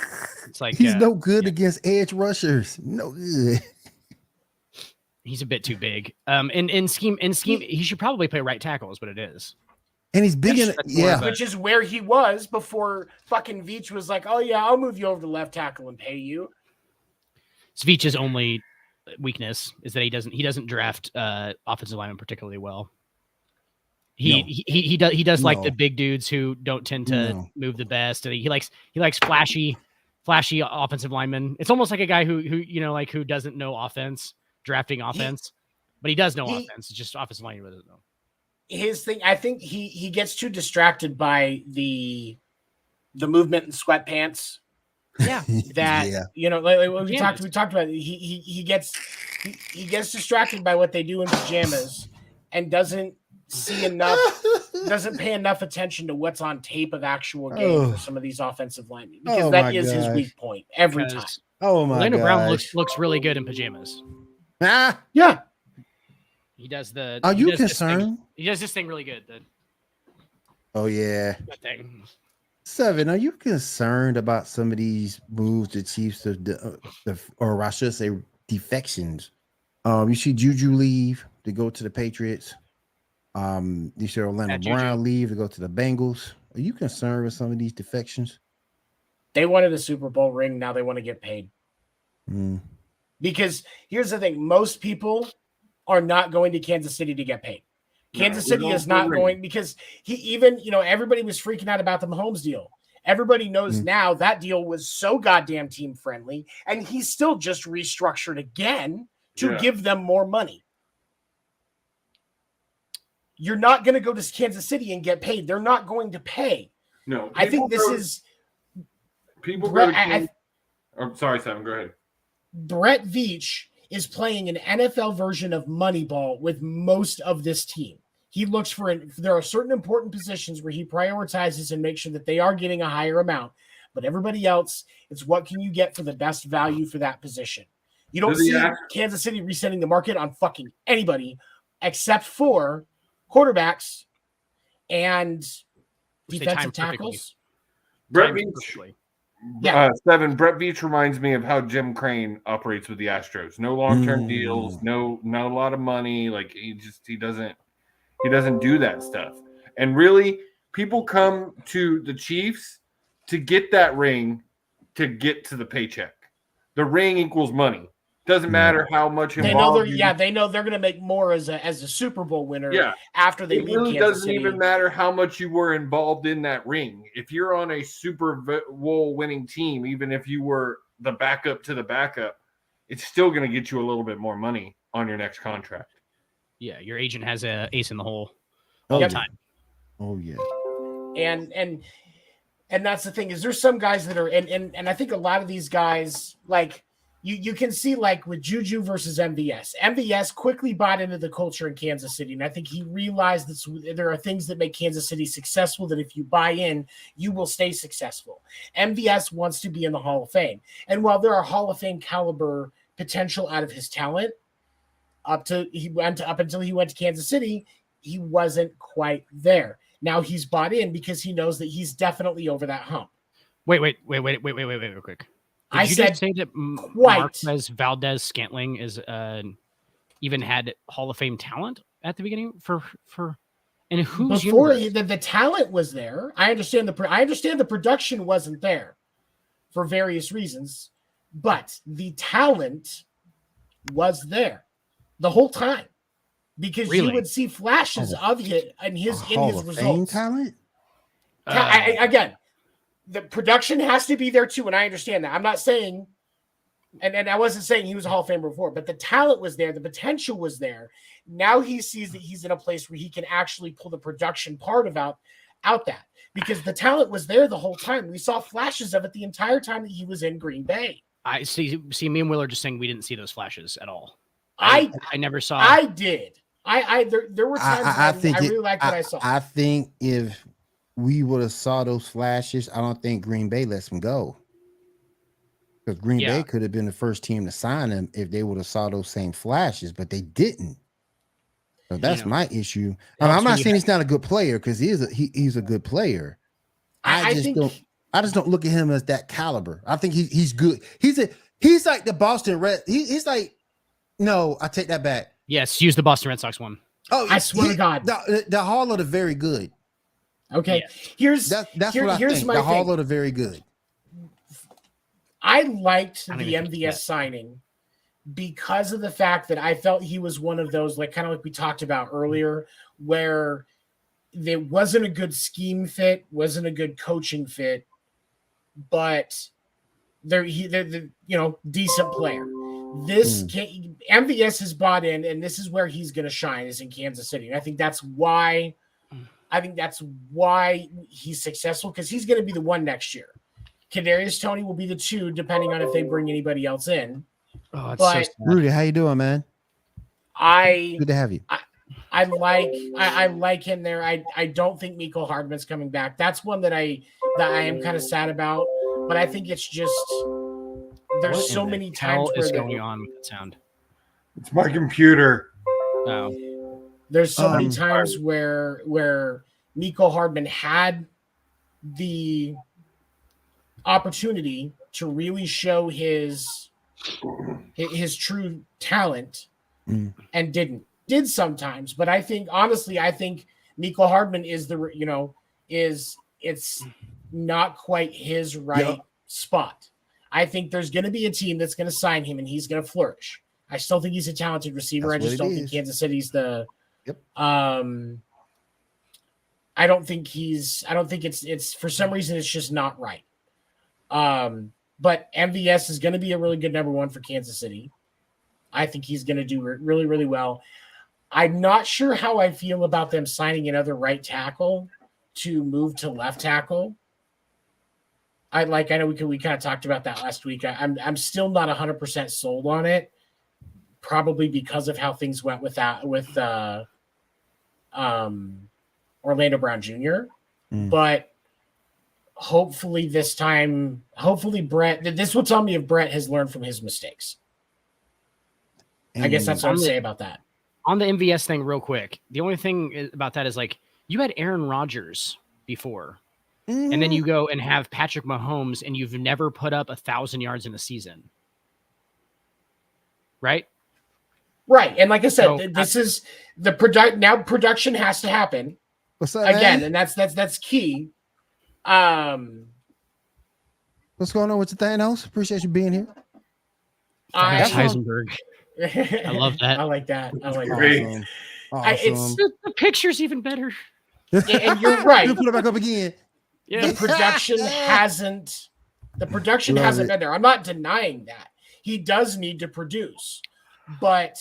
It's like he's no good against edge rushers. No good. He's a bit too big. In scheme, he should probably play right tackle is what it is. And he's big in it, which is where he was before fucking Veach was like, "Oh yeah, I'll move you over to left tackle and pay you." Veach's only weakness is that he doesn't draft offensive linemen particularly well. He does like the big dudes who don't tend to move the best, and he likes flashy offensive linemen. It's almost like a guy who doesn't know offense, drafting offense, but he does know offense. It's just offensive line he doesn't know. His thing, I think he gets too distracted by the movement in sweatpants. Yeah, like we talked about. He gets distracted by what they do in pajamas, and doesn't pay enough attention to what's on tape of actual game for some of these offensive linemen, because that is his weak point every time. Oh my god, Orlando Brown looks really good in pajamas. Yeah. He does the. Are you concerned? He does this thing really good. Oh yeah. That thing. 7. Are you concerned about some of these moves the Chiefs or I should say defections? You see Juju leave to go to the Patriots. You see Orlando Brown leave to go to the Bengals. Are you concerned with some of these defections? They wanted a Super Bowl ring. Now they want to get paid. Because here's the thing: most people are not going to Kansas City to get paid. Kansas City is not going, because everybody was freaking out about the Mahomes deal. Everybody knows now that deal was so goddamn team friendly, and he's still just restructured again to give them more money. You're not going to go to Kansas City and get paid. They're not going to pay. No, I think this is people. I'm sorry, Sam. Go ahead. Brett Veach is playing an NFL version of Moneyball with most of this team. He looks there are certain important positions where he prioritizes and makes sure that they are getting a higher amount. But everybody else, it's what can you get for the best value for that position. You don't see Kansas City resetting the market on fucking anybody except for quarterbacks and defensive tackles. Brett Veach. 7. Brett Veach reminds me of how Jim Crane operates with the Astros. No long-term deals, not a lot of money. Like he doesn't do that stuff. And really, people come to the Chiefs to get that ring, to get to the paycheck. The ring equals money. Doesn't matter how much they know they're going to make more as a Super Bowl winner after they leave Kansas City. It really doesn't even matter how much you were involved in that ring. If you're on a Super Bowl winning team, even if you were the backup to the backup, it's still going to get you a little bit more money on your next contract. Yeah, your agent has an ace in the hole all the time. Oh yeah. And that's the thing, is there's some guys that are and I think a lot of these guys, like you can see, like with Juju versus MVS. MVS quickly bought into the culture in Kansas City, and I think he realized that there are things that make Kansas City successful that if you buy in, you will stay successful. MVS wants to be in the Hall of Fame, and while there are Hall of Fame caliber potential out of his talent, up until he went to Kansas City, he wasn't quite there. Now he's bought in because he knows that he's definitely over that hump. Wait, real quick. I Did you said just say that quite. Marquez Valdez Scantling is even had Hall of Fame talent at the beginning for and whose Before universe? the talent was there. I understand the production wasn't there for various reasons, but the talent was there the whole time because you Really? would see flashes of it in his Hall of Fame results. talent. Again, the production has to be there too, and I understand that. I'm not saying, and I wasn't saying he was a Hall of Famer before, but the talent was there, the potential was there. Now he sees that he's in a place where he can actually pull the production part of out that because the talent was there the whole time. We saw flashes of it the entire time that he was in Green Bay. I see. Me and Will are just saying we didn't see those flashes at all. I never saw. I did. There were times I really liked what I saw. I think if we would have saw those flashes, I don't think Green Bay lets him go. Because Green Bay could have been the first team to sign him if they would have saw those same flashes, but they didn't. So that's my issue. I'm not saying he's not a good player because he's a good player. I just don't look at him as that caliber. I think he's good. He's like the Boston Red. He's like, no, I take that back. Yes, use the Boston Red Sox one. Oh, I swear to God, the Hall of the very good. Okay, that's what I think. The Hall of the very good. I liked the MVS signing because of the fact that I felt he was one of those, like kind of like we talked about earlier, where there wasn't a good scheme fit, wasn't a good coaching fit, but they're decent player. This MVS has bought in, and this is where he's going to shine is in Kansas City. And I think that's why he's successful because he's going to be the one next year. Kadarius Toney will be the two, depending on if they bring anybody else in. Oh, it's but so Rudy, how you doing, man? Good to have you. I like him there. I don't think Mecole Hardman's coming back. That's one that I am kind of sad about. But I think it's just there's so many times where going on with that sound. It's my computer. Oh. There's so many times where Mecole Hardman had the opportunity to really show his true talent and did sometimes. But I think honestly, Mecole Hardman is it's not quite his right spot. I think there's going to be a team that's going to sign him and he's going to flourish. I still think he's a talented receiver. I just don't think Kansas City's the I don't think it's for some reason it's just not right. But MVS is going to be a really good number one for Kansas City. I think he's going to do really, really well. I'm not sure how I feel about them signing another right tackle to move to left tackle. I know we kind of talked about that last week. I'm still not 100% sold on it, probably because of how things went with Orlando Brown Jr. But hopefully this time, this will tell me if Brett has learned from his mistakes. I guess that's what I'd say about that. On the MVS thing, real quick, the only thing about that is like you had Aaron Rodgers before, and then you go and have Patrick Mahomes, and you've never put up 1,000 yards in a season, right? Right, and like I said, this is the production has to happen. What's up, again, man? and that's key. What's going on with the Thanos? Appreciate you being here. Heisenberg. I love that. I like that. Awesome. It's the picture's even better. And you're right. You put it back up again. Yeah. The production hasn't been there. I'm not denying that. He does need to produce. But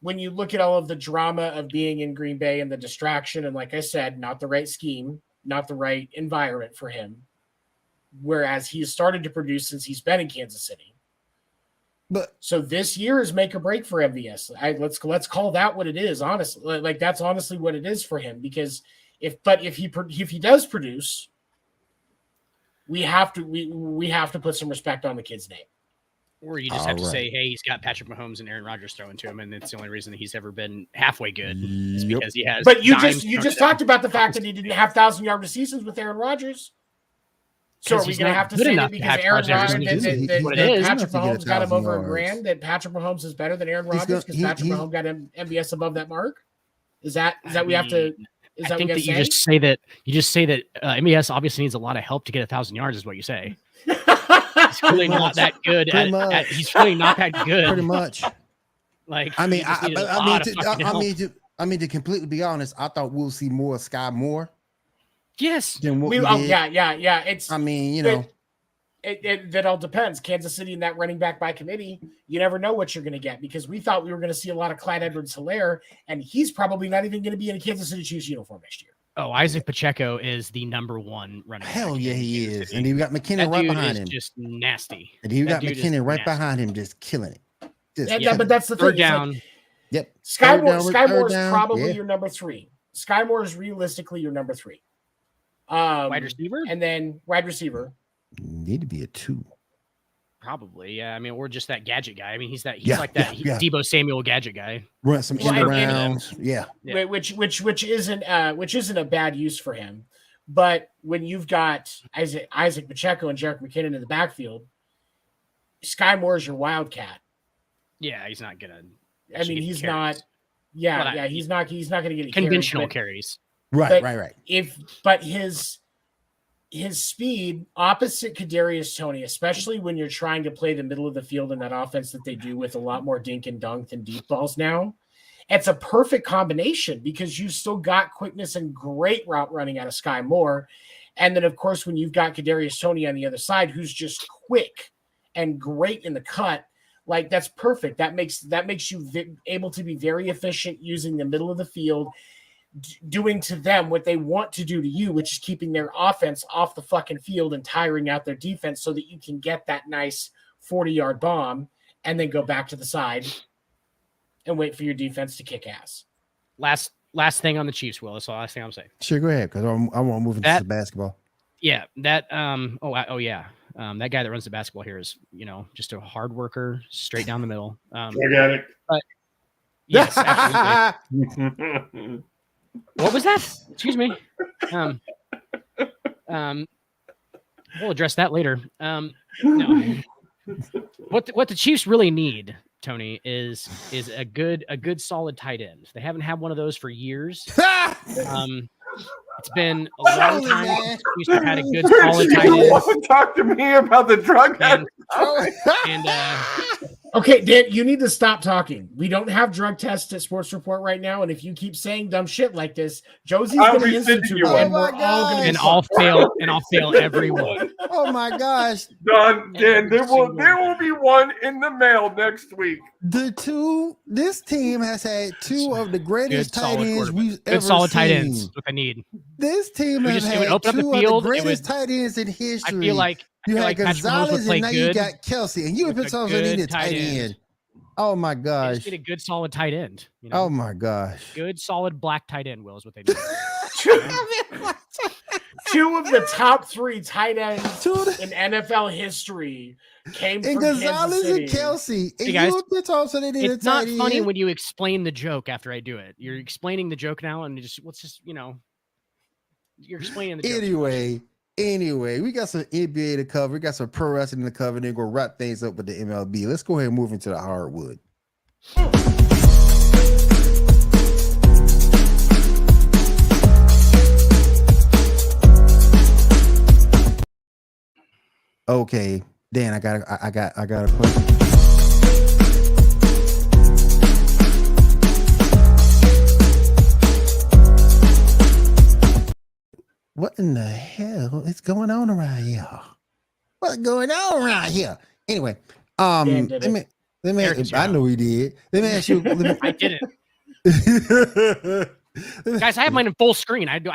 when you look at all of the drama of being in Green Bay and the distraction, and like I said, not the right scheme, not the right environment for him, whereas he has started to produce since he's been in Kansas City. But so this year is make or break for MVS. Let's call that what it is. Honestly, like that's honestly what it is for him. Because if he does produce, we have to put some respect on the kid's name. Or you just have to say, hey, he's got Patrick Mahomes and Aaron Rodgers throwing to him, and it's the only reason that he's ever been halfway good is because he has. But you just talked about the fact that he didn't have 1,000-yard seasons with Aaron Rodgers. So are we going to have to say that because Aaron Rodgers, Patrick Mahomes got him over $1,000, that Patrick Mahomes is better than Aaron Rodgers because Patrick Mahomes got him MBS above that mark? Is that we have to? Is that what you just say that MBS obviously needs a lot of help to get 1,000 yards, is what you say. He's really not that good. He's really not that good. Pretty much. Like, I mean, to completely be honest, I thought we'll see more of Sky Moore. Yes. Than what yeah. It's. I mean, you know, that all depends. Kansas City and that running back by committee, you never know what you're going to get because we thought we were going to see a lot of Clyde Edwards-Helaire, and he's probably not even going to be in a Kansas City Chiefs uniform next year. Oh, Isaac Pacheco is the number one running back. Hell yeah, he is. And you got McKinnon right behind him. Just nasty. And you got McKinnon right behind him, just killing it. But that's the thing. Third down. Yep. Sky Moore is probably your number 3. Sky Moore is realistically your number 3. Wide receiver? And then wide receiver. Need to be a 2. Probably, yeah. I mean, or just that gadget guy. I mean, he's like that Deebo Samuel gadget guy. Run some end rounds. Yeah. Which isn't a bad use for him. But when you've got Isaac Pacheco and Jerick McKinnon in the backfield, Sky Moore is your wildcat. Yeah, he's not gonna. I mean, he's not. Yeah, he's not going to get conventional carries. Right. But his speed opposite Kadarius Toney, especially when you're trying to play the middle of the field in that offense that they do with a lot more dink and dunk than deep balls now, it's a perfect combination because you still got quickness and great route running out of Sky Moore. And then, of course, when you've got Kadarius Toney on the other side, who's just quick and great in the cut, like that's perfect. That makes you able to be very efficient using the middle of the field, doing to them what they want to do to you, which is keeping their offense off the fucking field and tiring out their defense so that you can get that nice 40-yard bomb and then go back to the side and wait for your defense to kick ass. Last thing on the Chiefs, Will. That's the last thing I'm saying. Sure, go ahead, because I want to move into the basketball. Yeah, that that guy that runs the basketball here is, just a hard worker, straight down the middle. I got it. But yes, absolutely. What was that? Excuse me. We'll address that later. No. What the Chiefs really need, Tony, is a good solid tight end. They haven't had one of those for years. It's been a long time since the Chiefs have had a good solid tight end. Talk to me about the drug Okay, Dan, you need to stop talking. We don't have drug tests at Sports Report right now, and if you keep saying dumb shit like this, Josie's going to institute you, and we're all going to I'll fail every one. Oh my gosh, Dan, there will be one in the mail next week. This team has had 2 of the greatest tight ends we've ever seen. Solid tight ends, what I need. This team has had 2 of the greatest tight ends in history. I feel like you had Patrick Mahomes Gonzalez, and now you good got Kelsey, and you also need a tight end. Oh my gosh! They just need a good solid tight end. Oh my gosh! Good solid black tight end, Will, is what they need. 2 of the top 3 tight ends in NFL history came from Gonzalez Kansas City. and Kelsey. Hey guys, it's not funny when you explain the joke after I do it. You're explaining the joke now, and you're explaining the joke. Anyway, we got some NBA to cover. We got some pro wrestling to cover. Then we'll wrap things up with the MLB. Let's go ahead and move into the hardwood. Okay, Dan, I got a question. What in the hell is going on around here? What's going on around here? Anyway, let me. I know he did. Let me ask you. I didn't. Guys, I have mine in full screen. I do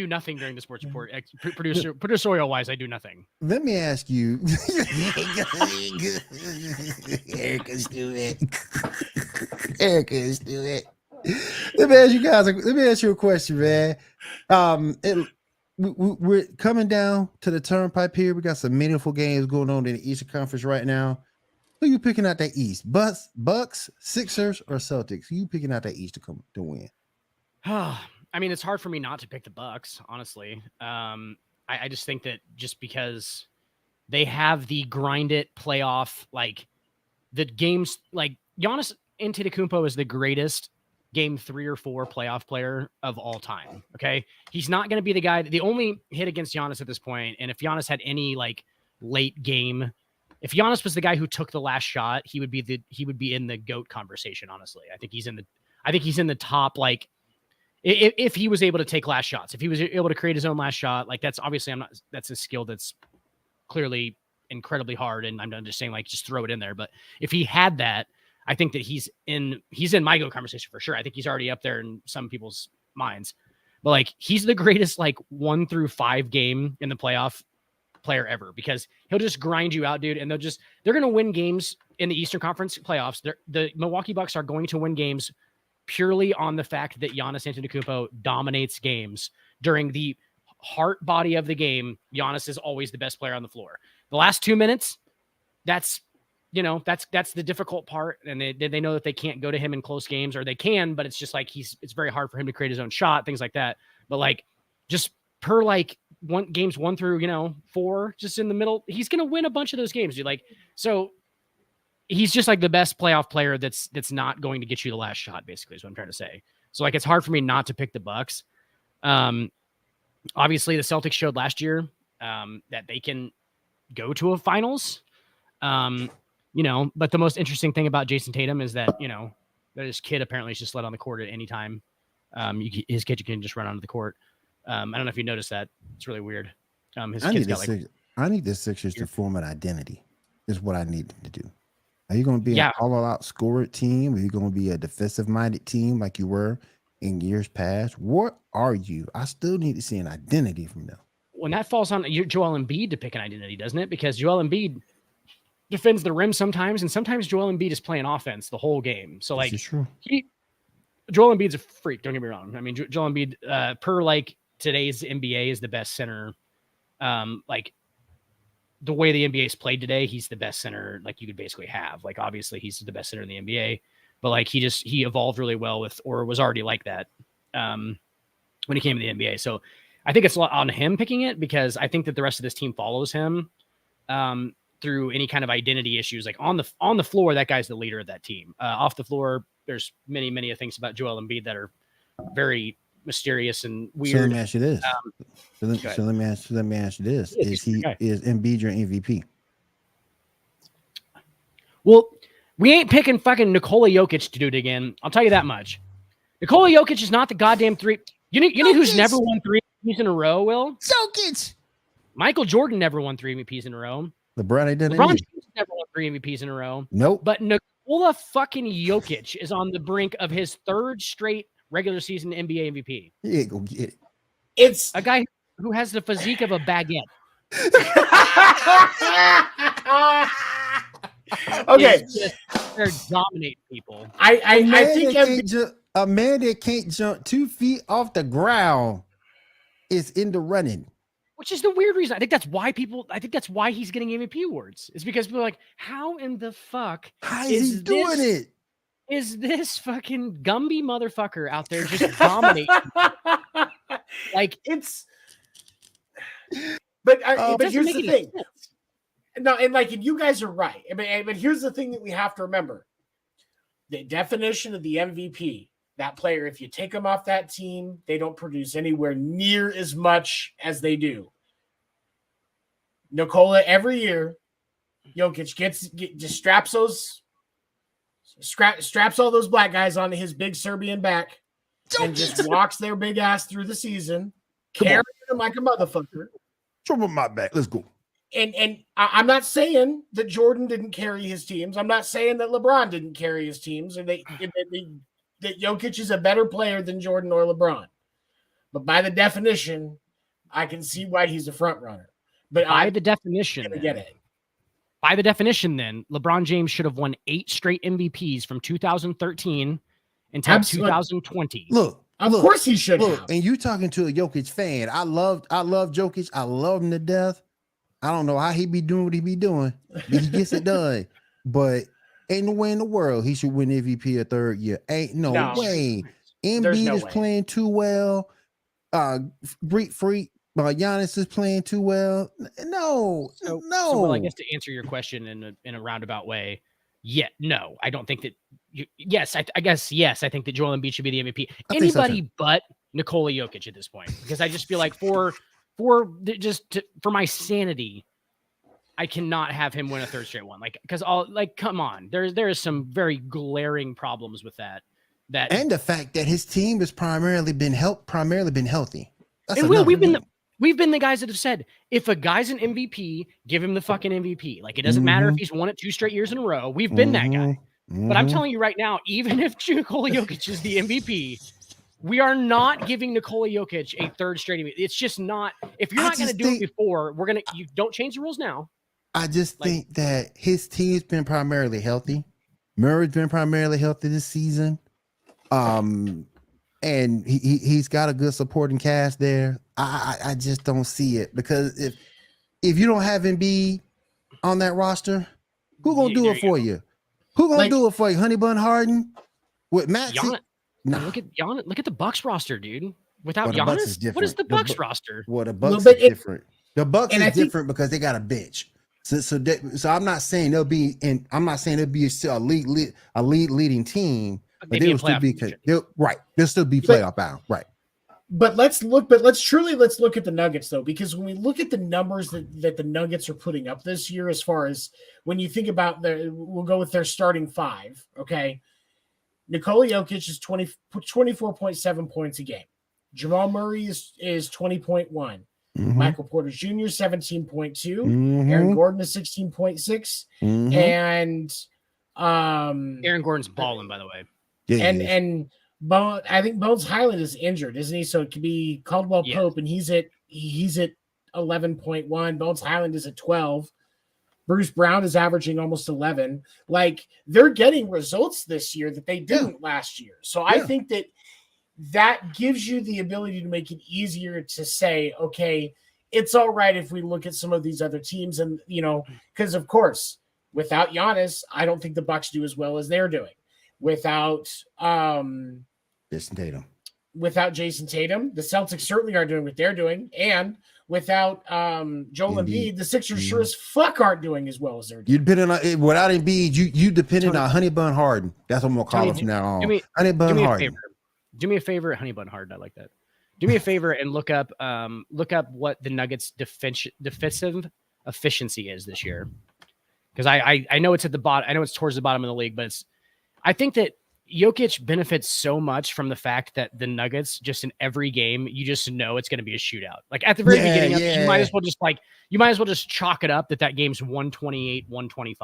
nothing during the Sports Report. Producerial wise, I do nothing. Let me ask you. Erica's do it. Let me ask you a question, man. we're coming down to the turnpike here. We got some meaningful games going on in the Eastern Conference right now. Who you picking out that East? Bucks, Sixers, or Celtics? Who you picking out that East to come to win? I mean, it's hard for me not to pick the Bucks, honestly. I just think that just because they have the grind it playoff, like the games, like Giannis Antetokounmpo is the greatest game 3 or 4 playoff player of all time. Okay. He's not going to be the guy, the only hit against Giannis at this point. And if Giannis had any like late game, if Giannis was the guy who took the last shot, he would be in the GOAT conversation. Honestly, I think he's in the top, like if he was able to take last shots, if he was able to create his own last shot, like that's obviously that's a skill that's clearly incredibly hard. And I'm not just saying like, just throw it in there. But if he had that, I think that he's in my GOAT conversation for sure. I think he's already up there in some people's minds, but like he's the greatest like 1 through 5 game in the playoff player ever, because he'll just grind you out, dude. And they're going to win games in the Eastern Conference playoffs. The Milwaukee Bucks are going to win games purely on the fact that Giannis Antetokounmpo dominates games during the heart body of the game. Giannis is always the best player on the floor. The last 2 minutes, that's the difficult part. And they know that they can't go to him in close games, or they can, but it's just like, it's very hard for him to create his own shot, things like that. But like, just per like games 1 through, 4, just in the middle, he's going to win a bunch of those games, dude. Like, so he's just like the best playoff player that's not going to get you the last shot, basically, is what I'm trying to say. So like, it's hard for me not to pick the Bucks. Obviously the Celtics showed last year that they can go to a finals. But the most interesting thing about Jason Tatum is that, that his kid apparently is just let on the court at any time. His kid can just run onto the court. I don't know if you noticed that. It's really weird. I need the Sixers to form an identity is what I need them to do. Are you going to be an all-out scorer team? Are you going to be a defensive-minded team like you were in years past? What are you? I still need to see an identity from them. When that falls on Joel Embiid to pick an identity, doesn't it? Because Joel Embiid defends the rim sometimes, and sometimes Joel Embiid is playing offense the whole game. So like, Joel Embiid's a freak. Don't get me wrong. I mean, Joel Embiid, per like today's NBA, is the best center. Like the way the NBA is played today, he's the best center like you could basically have. Like obviously he's the best center in the NBA, but like he evolved really well with, or was already like that when he came to the NBA. So I think it's a lot on him picking it, because I think that the rest of this team follows him through any kind of identity issues. Like on the floor, that guy's the leader of that team. Off the floor, there's many things about Joel Embiid that are very mysterious and weird. So let me ask you this. Let me ask you this. Is Embiid your MVP? Well, we ain't picking fucking Nikola Jokic to do it again. I'll tell you that much. Nikola Jokic is not the goddamn three. You know who's never won 3 MVPs in a row, Will? Jokic. Michael Jordan never won 3 MVPs in a row. LeBron James never won 3 MVPs in a row. Nope. But Nikola fucking Jokic is on the brink of his 3rd straight regular season NBA MVP. Yeah, go get it. It's a guy who has the physique of a baguette. Okay. They're dominating people. I think a man that can't jump 2 feet off the ground is in the running. Which is the weird reason. I think that's why he's getting MVP awards. Is because people are like, how in the fuck is he doing it? Is this fucking Gumby motherfucker out there just dominating? Like it's, but here's the thing. No, and like, and you guys are right. But here's the thing that we have to remember: the definition of the MVP. That player, if you take them off that team, they don't produce anywhere near as much as they do. Nikola, every year, Jokic just straps all those black guys onto his big Serbian back and just walks their big ass through the season, carrying them like a motherfucker. Trouble my back. Let's go. And I'm not saying that Jordan didn't carry his teams. I'm not saying that LeBron didn't carry his teams, or that Jokic is a better player than Jordan or LeBron. But by the definition, I can see why he's a front runner. But by the definition, then LeBron James should have won 8 straight MVPs from 2013 until 2020. Look, Of course he should Look, have. and you talking to a Jokic fan. I love Jokic. I love him to death. I don't know how he be doing what he be doing, but he gets it done. But ain't no way in the world he should win MVP a third year. Ain't no way. There's Embiid no is way. playing too well. Freak. Giannis is playing too well. No. So, well, I guess to answer your question in a roundabout way, no, I don't think that. Yes, I guess yes, I think that Joel Embiid should be the MVP. Anybody but Nikola Jokic at this point, because I just feel like for my sanity, I cannot have him win a third straight one. Come on, there is some very glaring problems with that. And the fact that his team has primarily been healthy. That's and we've been the guys that have said, if a guy's an MVP, give him the fucking MVP. Like, it doesn't matter if he's won it 2 straight years in a row. We've been that guy. But I'm telling you right now, even if Nikola Jokic is the MVP, we are not giving Nikola Jokic a third straight MVP. It's just not. If you're not going to do it before, you don't change the rules now. I just think that his team's been primarily healthy. Murray's been primarily healthy this season. And he's got a good supporting cast there. I just don't see it, because if you don't have Embiid on that roster, who gonna do it for you? Who gonna do it for you? Honey Bun Harden with Maxey? Nah. Look at Giannis. Look at the Bucks roster, dude. Without Giannis, what is the Bucks roster? Well, the Bucks is different. The Bucks is different because they got a bench. So I'm not saying they'll be a leading team. But they will still be right. They'll still be playoff bound, right? But let's look at the Nuggets, though, because when we look at the numbers that the Nuggets are putting up this year, as far as when you think about we'll go with their starting 5. Okay, Nikola Jokic is 24.7 points a game. Jamal Murray is 20.1. Michael Porter Jr. 17.2. Aaron Gordon is 16.6. And Aaron Gordon's balling, by the way. Yeah, and I think Bones Highland is injured, isn't he? So it could be Caldwell Pope, and he's at 11.1. Bones Highland is at 12. Bruce Brown is averaging almost 11. Like, they're getting results this year that they didn't last year. So I think that gives you the ability to make it easier to say, okay, it's all right if we look at some of these other teams, and because of course, without Giannis, I don't think the Bucks do as well as they're doing. Without Jason Tatum, the Celtics certainly are doing what they're doing, and without Joel Embiid, the Sixers sure as fuck aren't doing as well as they're doing. You depending on without Embiid, you depending on Honey Bun Harden. That's what I'm gonna call him from now on. Honey Bun Harden. Do me a favor, Honey Bun Harden. I like that. Do me a favor and look up what the Nuggets' defensive efficiency is this year, because I know it's at the bottom. I know it's towards the bottom of the league, but I think that Jokic benefits so much from the fact that the Nuggets, just in every game, you just know it's going to be a shootout. Like, at the very beginning of it, you might as well just chalk it up that game's 128-125.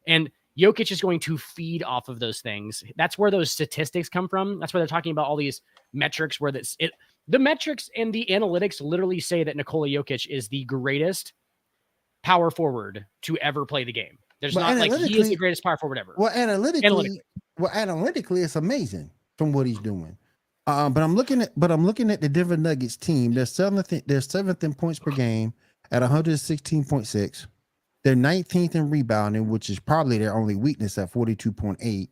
And Jokic is going to feed off of those things. That's where those statistics come from. That's where they're talking about all these metrics where the metrics and the analytics literally say that Nikola Jokic is the greatest power forward to ever play the game. There's not like he is the greatest power forward ever. Well, analytically, it's amazing from what he's doing. But I'm looking at the Denver Nuggets team. They're seventh in points per game at 116.6. They're 19th in rebounding, which is probably their only weakness at 42.8.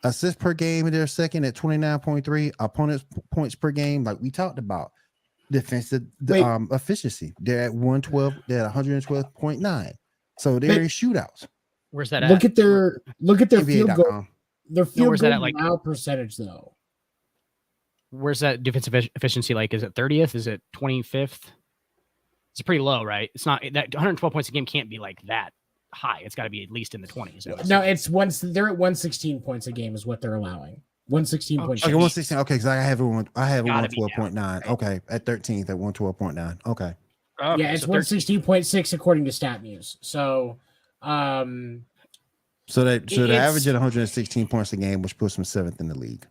Assists per game, they're second at 29.3. Opponents' points per game, like we talked about. Defensive efficiency, they're at 112. They're at 112.9. So they're in shootouts. Where's that at? Look at their field goal. Their field goal at, like, now percentage, though. Where's that defensive efficiency? Like, is it 30th? Is it 25th? It's pretty low, right? It's not that 112 points a game can't be like that high. It's got to be at least in the 20s. No, they're at 116 points a game is what they're allowing. 116.6. Okay, 116. Okay, because I have it 112.9. Okay, at 13th at 112.9. Okay. Yeah, it's 116.6 according to StatMuse. So So they average at 116 points a game, which puts them 7th in the league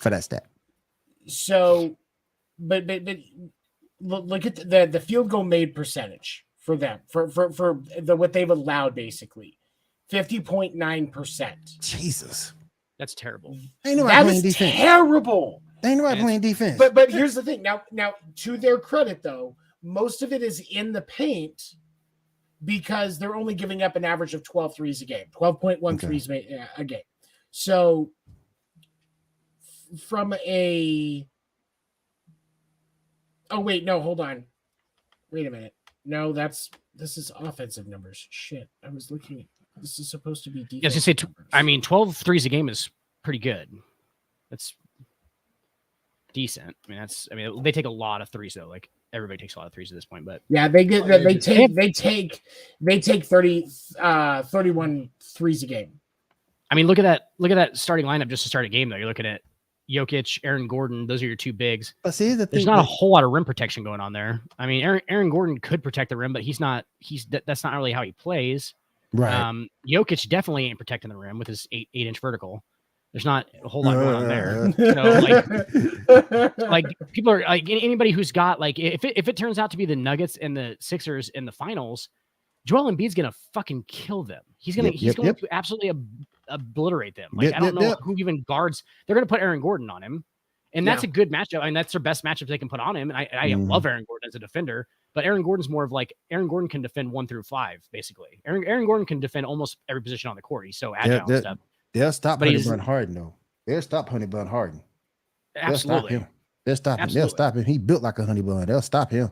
for that stat. So, but look at the field goal made percentage for them for what they've allowed, basically 50.9%. Jesus, that's terrible. That is terrible. Ain't nobody playing defense. But here's the thing. Now to their credit though, most of it is in the paint because they're only giving up an average of 12 threes a game, 12.1 threes a game. So from a oh wait, no, hold on. Wait a minute. No, this is offensive numbers. Shit. I was looking at this is supposed to be defensive. I was gonna say 12 threes a game is pretty good. That's decent. I mean, they take a lot of threes though. Like everybody takes a lot of threes at this point, but yeah, they take 31 threes a game. I mean, look at that starting lineup just to start a game though. You're looking at Jokic, Aaron Gordon. Those are your two bigs. But see, there's not a whole lot of rim protection going on there. I mean, Aaron Gordon could protect the rim, but that's not really how he plays. Right. Jokic definitely ain't protecting the rim with his 8-inch vertical. There's not a whole lot going on there. So like people are like anybody who's got like if it turns out to be the Nuggets and the Sixers in the finals, Joel Embiid's gonna fucking kill them. He's going to absolutely obliterate them. Like I don't know who even guards. They're going to put Aaron Gordon on him, and that's a good matchup. I mean, that's their best matchup they can put on him. And I love Aaron Gordon as a defender, but Aaron Gordon's more of like Aaron Gordon can defend 1 through 5 basically. Aaron Gordon can defend almost every position on the court. He's so agile and stuff. They'll stop Honeyburn Harden though. They'll stop Honeyburn Harden. Absolutely. They'll stop him. They'll stop him. He built like a honey bun. They'll stop him.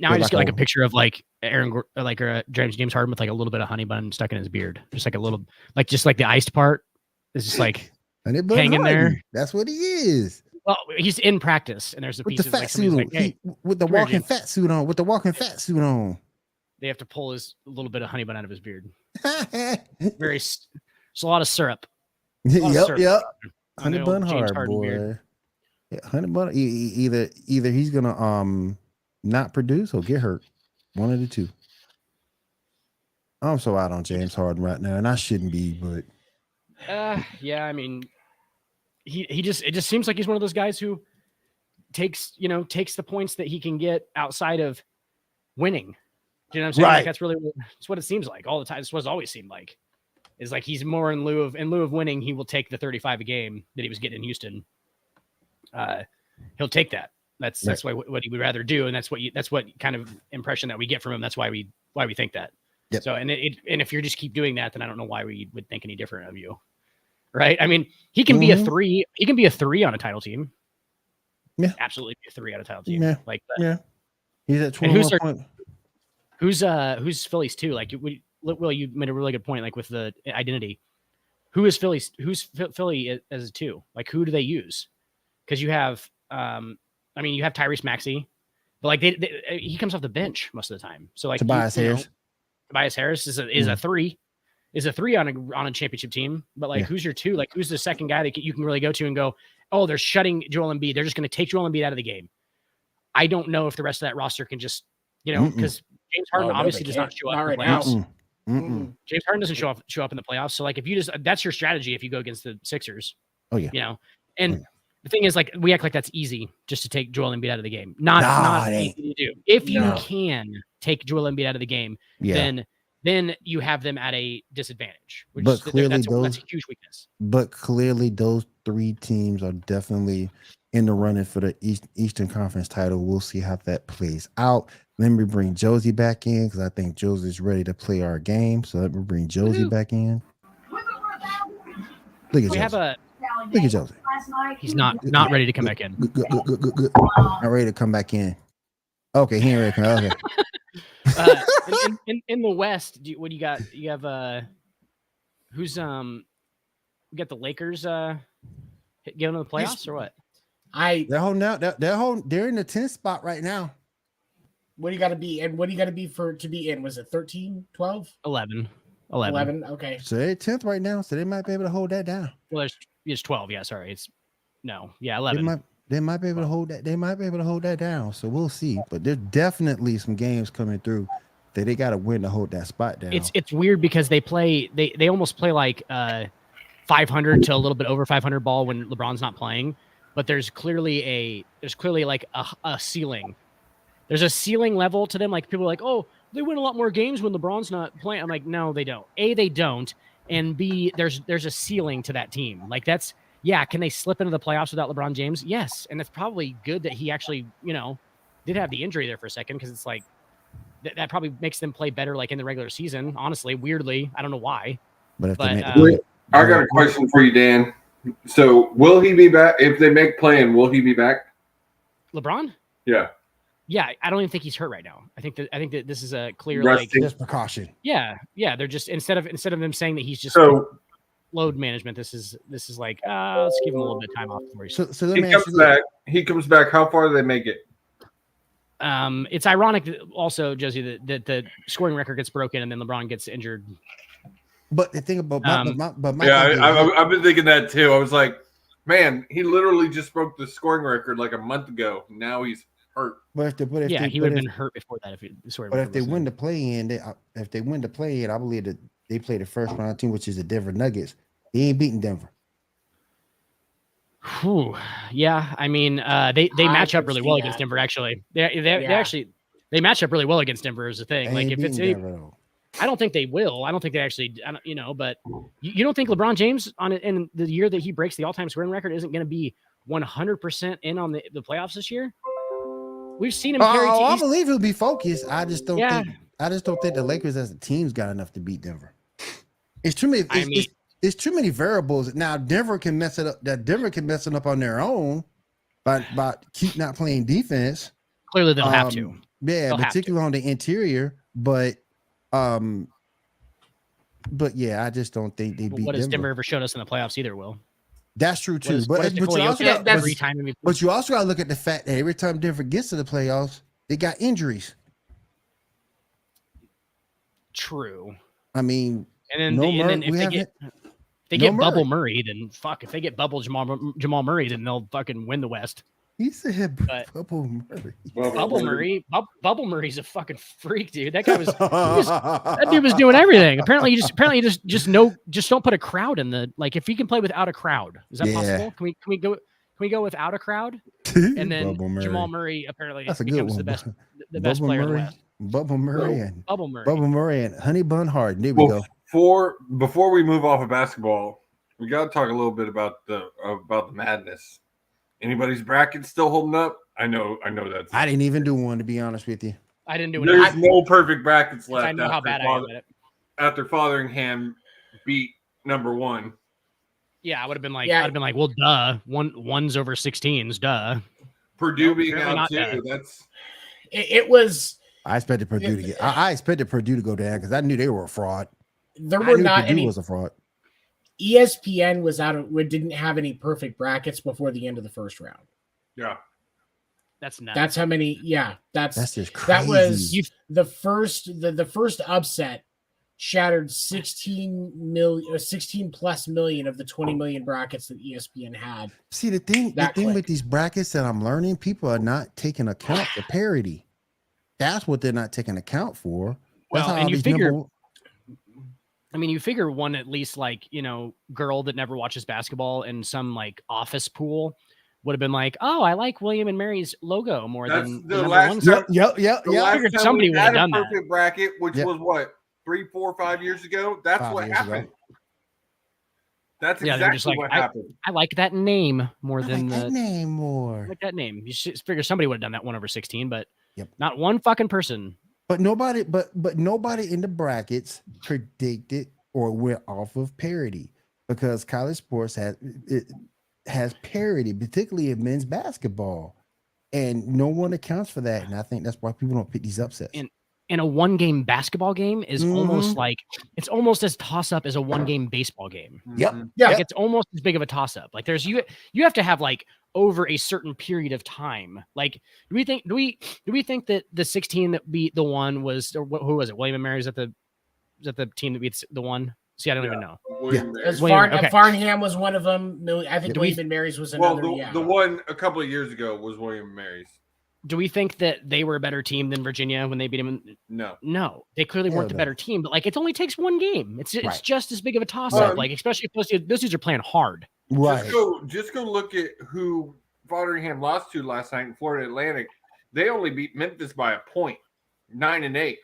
Now I just get like a picture of like James Harden with like a little bit of honey bun stuck in his beard, just like a little, like just like the iced part is just like hanging there. That's what he is. Well, he's in practice, and there's a piece with the fat suit on. Hey, with the walking fat suit on. With the walking fat suit on. They have to pull his little bit of honey bun out of his beard. It's a lot of syrup. Yep. Honey bun hard, boy. Yeah, honey bun. Either he's gonna not produce or get hurt. One of the two. I'm so out on James Harden right now, and I shouldn't be, but yeah, I mean, it just seems like he's one of those guys who takes the points that he can get outside of winning. Do you know what I'm saying? Right. Like that's what it seems like all the time. It's what it's always seemed like. Is like he's more in lieu of winning, he will take the 35 a game that he was getting in Houston. He'll take that. That's what he would rather do, and that's what kind of impression that we get from him. That's why we think that. Yep. So and if you just keep doing that, then I don't know why we would think any different of you, right? I mean, he can be a 3. He can be a 3 on a title team. Yeah, absolutely be a 3 on a title team. Yeah, like yeah. He's at 21 points. Who's Phillies too? Like Will, you made a really good point. Like with the identity, who's Philly as a 2? Like who do they use? Because you have, you have Tyrese Maxey, but like he comes off the bench most of the time. So like Tobias Harris. Tobias Harris is a 3, on a championship team. But like who's your 2? Like who's the second guy that you can really go to and go, oh, they're shutting Joel Embiid. They're just going to take Joel Embiid out of the game. I don't know if the rest of that roster can just because James Harden obviously does not show up in the playoffs. James Harden doesn't show up in the playoffs. So like if you that's your strategy if you go against the Sixers. Oh yeah. The thing is, like, we act like that's easy just to take Joel Embiid out of the game. Not easy to do. If you can take Joel Embiid out of the game, then you have them at a disadvantage. But clearly that's a huge weakness. But clearly those 3 teams are definitely in the running for the Eastern Conference title. We'll see how that plays out. Let me bring Josie back in because I think Josie's ready to play our game. So let me bring Josie back in. Look at Josie. Look at Josie. He's not ready to come back in. Good. Not ready to come back in. Okay, he ain't ready to come. Okay. In the West, what do you got? You have who's we got the Lakers getting to the playoffs or what? They're holding out. They're in the 10th spot right now. What do you got to be? And what do you got to be to be in? Was it 13, 12? 11. 11. Okay. So they're 10th right now, so they might be able to hold that down. Well, it's 12. Yeah, sorry. 11. They might be able to hold that. They might be able to hold that down. So we'll see. But there's definitely some games coming through that they got to win to hold that spot down. It's weird because they almost play like 500 to a little bit over 500 ball when LeBron's not playing. But there's clearly like a ceiling. There's a ceiling level to them. Like people are like, oh, they win a lot more games when LeBron's not playing. I'm like, no, they don't. A, they don't, and B, there's a ceiling to that team. Like Yeah, can they slip into the playoffs without LeBron James? Yes, and it's probably good that he actually, did have the injury there for a second because it's like that probably makes them play better like in the regular season. Honestly, weirdly, I don't know why. But if they But, make, I got a question for you, Dan. So, will he be back if they make play-in? Will he be back? LeBron? Yeah. Yeah, I don't even think he's hurt right now. I think that this is a clear Resting. just precaution. yeah. They're just instead of them saying that he's just So load management. This is like let's give him a little bit of time off before So let he me comes ask you back. He comes back. How far do they make it? It's ironic that also, Josie, that the scoring record gets broken and then LeBron gets injured. But the thing about my Yeah, thing is- I've been thinking that too. I was like, man, he literally just broke the scoring record like a month ago. Now he's hurt. but if He would have been hurt before that But if they win the play-in, if they win the play-in, I believe that they play the first round team, which is the Denver Nuggets. They ain't beating Denver. Whew. Yeah, I mean, they match up really well against Denver. Actually, they match up really well against Denver is the thing. They Like ain't if it's, beating Denver, though. I don't think they will. I don't think they actually, but you don't think LeBron James in the year that he breaks the all-time scoring record isn't going to be 100% in on the playoffs this year? We've seen him carry. I believe he'll be focused. I just don't Yeah. think. I just don't think the Lakers as a team's got enough to beat Denver. It's too many. It's too many variables. Now Denver can mess it up. That Denver can mess it up on their own by keep not playing defense. Clearly, they'll have to. Yeah, They'll particularly on the interior. But yeah, I just don't think they beat What has Denver. Denver ever showed us in the playoffs either, Will? That's true too. What is But you Nikola also Jokic got every time? but you also got to look at the fact that every time Denver gets to the playoffs, they got injuries. True. I mean, And then if they get Murray. Bubble Murray, then fuck. If they get Bubble Jamal Murray, then they'll fucking win the West. He said But- Bubble Murray. Bubble Murray's a fucking freak, dude. That guy that dude was doing everything. Apparently, you just don't put a crowd in the like. If he can play without a crowd, is that Yeah. possible? Can we go without a crowd? And then Bubble Murray. Jamal Murray apparently That's a good becomes one. the best Bubble player in the Murray, West. Bubble Murray, and Bubble Murray. Bubble Murray and Honey Bun Harden. There we go. Before we move off of basketball, we got to talk a little bit about the madness. Anybody's bracket still holding up? I know that's. I didn't even do one, to be honest with you. I didn't do it. There's no perfect brackets left. I know how bad I am at it. After Fotheringham beat number one. Yeah, I would have been like, well, duh. One's over 16s, duh. Purdue being apparently out not too. bad. It was. I expected Purdue to get. I expected Purdue to go down because I knew they were a fraud. There I were knew not Purdue any. was a fraud. ESPN was didn't have any perfect brackets before the end of the first round. Yeah. That's nuts. That's how many. Yeah, that's just crazy. that was the first upset shattered 16 plus million of the 20 million brackets that ESPN had. See, the thing with these brackets that I'm learning, people are not taking account for parity. That's what they're not taking account for. That's Well, how and you these figure, number- I mean, you figure one at least like, girl that never watches basketball in some like office pool would have been like, oh, I like William and Mary's logo more That's than the number last one. time- Yep. I figured somebody would have done that. perfect bracket, which Yep. was what 3, 4, 5 years ago. That's 5 what years ago. happened. That's Yeah, they're exactly just like, what happened. I like that name more I than like that name more. I like that name. You should figure somebody would have done that 1 over 16, but Yep. not one fucking person. But nobody in the brackets predicted or went off of parity because college sports has parity, particularly in men's basketball, and no one accounts for that. And I think that's why people don't pick these upsets. And a 1-game basketball game is Mhm. almost like it's almost as toss up as a 1-game baseball game. Yep. Mhm. Yeah. Like it's almost as big of a toss up. Like you have to have like over a certain period of time. Like do we think that the 16 that beat the one was, or who was it? William and Mary, is that the team that beats the one? See, I don't even know. William Mary. As William, okay. Farnham was one of them. I think Do we- William and Mary's was Well, another. the one a couple of years ago was William and Mary's. Do we think that they were a better team than Virginia when they beat them? No. No, they clearly Hell weren't the no. better team. But like, it only takes 1 game. It's Right. just as big of a toss up. Um, Like, especially if those dudes are playing hard. Right. Just go look at who Fotheringham lost to last night in Florida Atlantic. They only beat Memphis by a point, 9-8.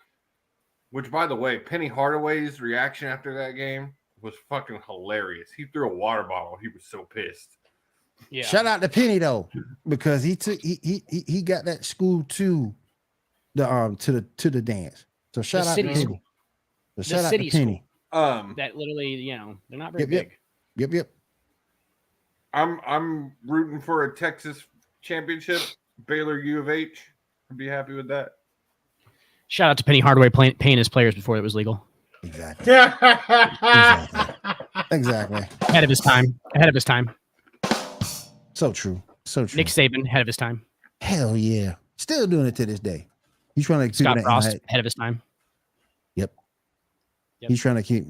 Which, by the way, Penny Hardaway's reaction after that game was fucking hilarious. He threw a water bottle. He was so pissed. Yeah. Shout out to Penny though, because he got that school to the dance. So shout out to city Penny. school. So shout out to city Penny. That literally, they're not very big. Yep. I'm rooting for a Texas championship. Baylor U of H. I'd be happy with that. Shout out to Penny Hardaway paying his players before it was legal. Exactly. Exactly. Ahead of his time. So true. So true. Nick Saban, ahead of his time. Hell yeah. Still doing it to this day. He's trying to keep Scott that Frost, NIL. ahead of his time. Yep. Yep. He's trying to keep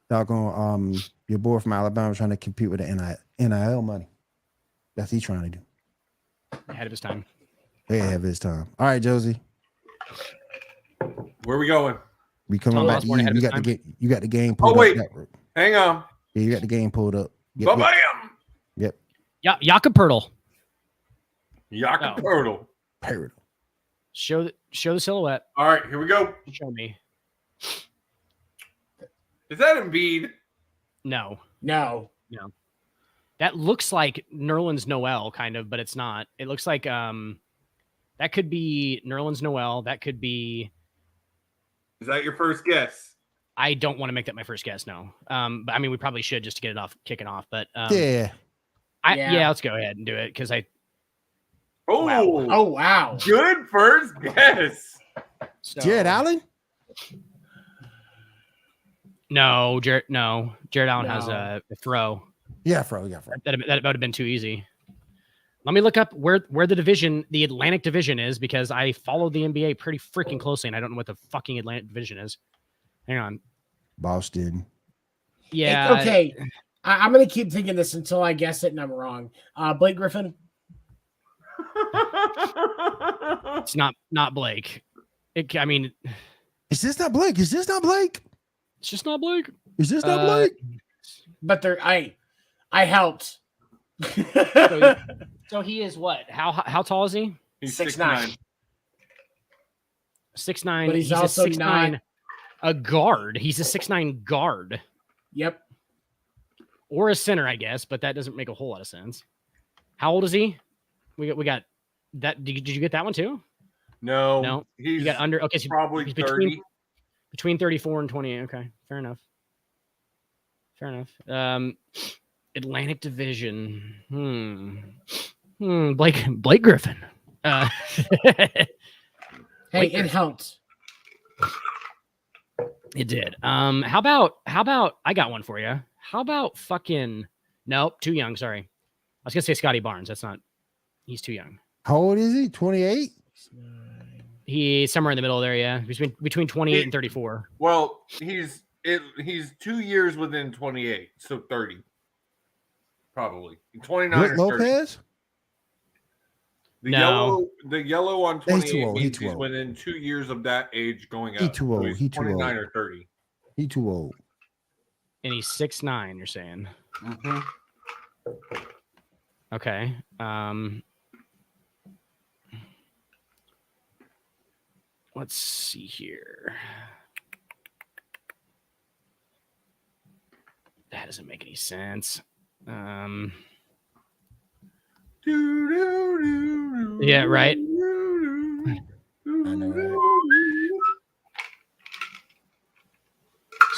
doggone your boy from Alabama trying to compete with the NIL money. That's what he's trying to do. Ahead of his time. Way ahead of his time. All right, Josie. Where are we going? We coming Tom back to Osborne you. ahead You of got his you got the game pulled Oh, wait. up. Hang on. Yeah, you got the game pulled up. Yep. Ba-bam! Yep. Jakob Pertl. Jakob Oh. Pertl. Parrot. Show the silhouette. All right, here we go. Show me. Is that Embiid? No. That looks like Nerlens Noel, kind of, but it's not. It looks like that could be Nerlens Noel. That could be. Is that your first guess? I don't want to make that my first guess. No. But I mean, we probably should just to get it kicking off. But Yeah. Yeah. let's go ahead and do it because Oh, Oh wow. good first guess. Jared Allen? No, Jared Allen has No. a throw. Yeah, bro. That would have been too easy. Let me look up where the Atlantic Division is because I follow the NBA pretty freaking closely and I don't know what the fucking Atlantic Division is. Hang on. Boston. Yeah. Okay. I'm gonna keep thinking this until I guess it and I'm wrong. Blake Griffin. It's not Blake. I mean, Is this not Blake? it's just not Blake. Is this not Blake? But I helped. So he is what? How tall is he? He's 6'9". 6'9". But he's a also 6'9", not- a guard. He's a 6'9" guard Yep. or a center, I guess, but that doesn't make a whole lot of sense. How old is he? We got that. Did you get that one too? No, You he's got under. Okay, so probably he's 30. between 34 and 28. Okay, fair enough. Atlantic Division. Blake Griffin. Hey, it helped. It did. How about I got one for you. How about fucking nope, too young, sorry. I was gonna say Scotty Barnes. That's not he's too young. How old is he? 28? He's somewhere in the middle there, yeah. Between 28 and 34. Well, he's 2 years within 28, so 30. Probably 29 Rick or 30. Lopez? No. The yellow on He's 28 too old. means Too he's old. within 2 years of that age going up. He too old. So he's He too 29 old. or 30. He too old. And he's 6'9", you're saying. Mm-hmm. Okay. Let's see here. That doesn't make any sense. Yeah, right. I know, right?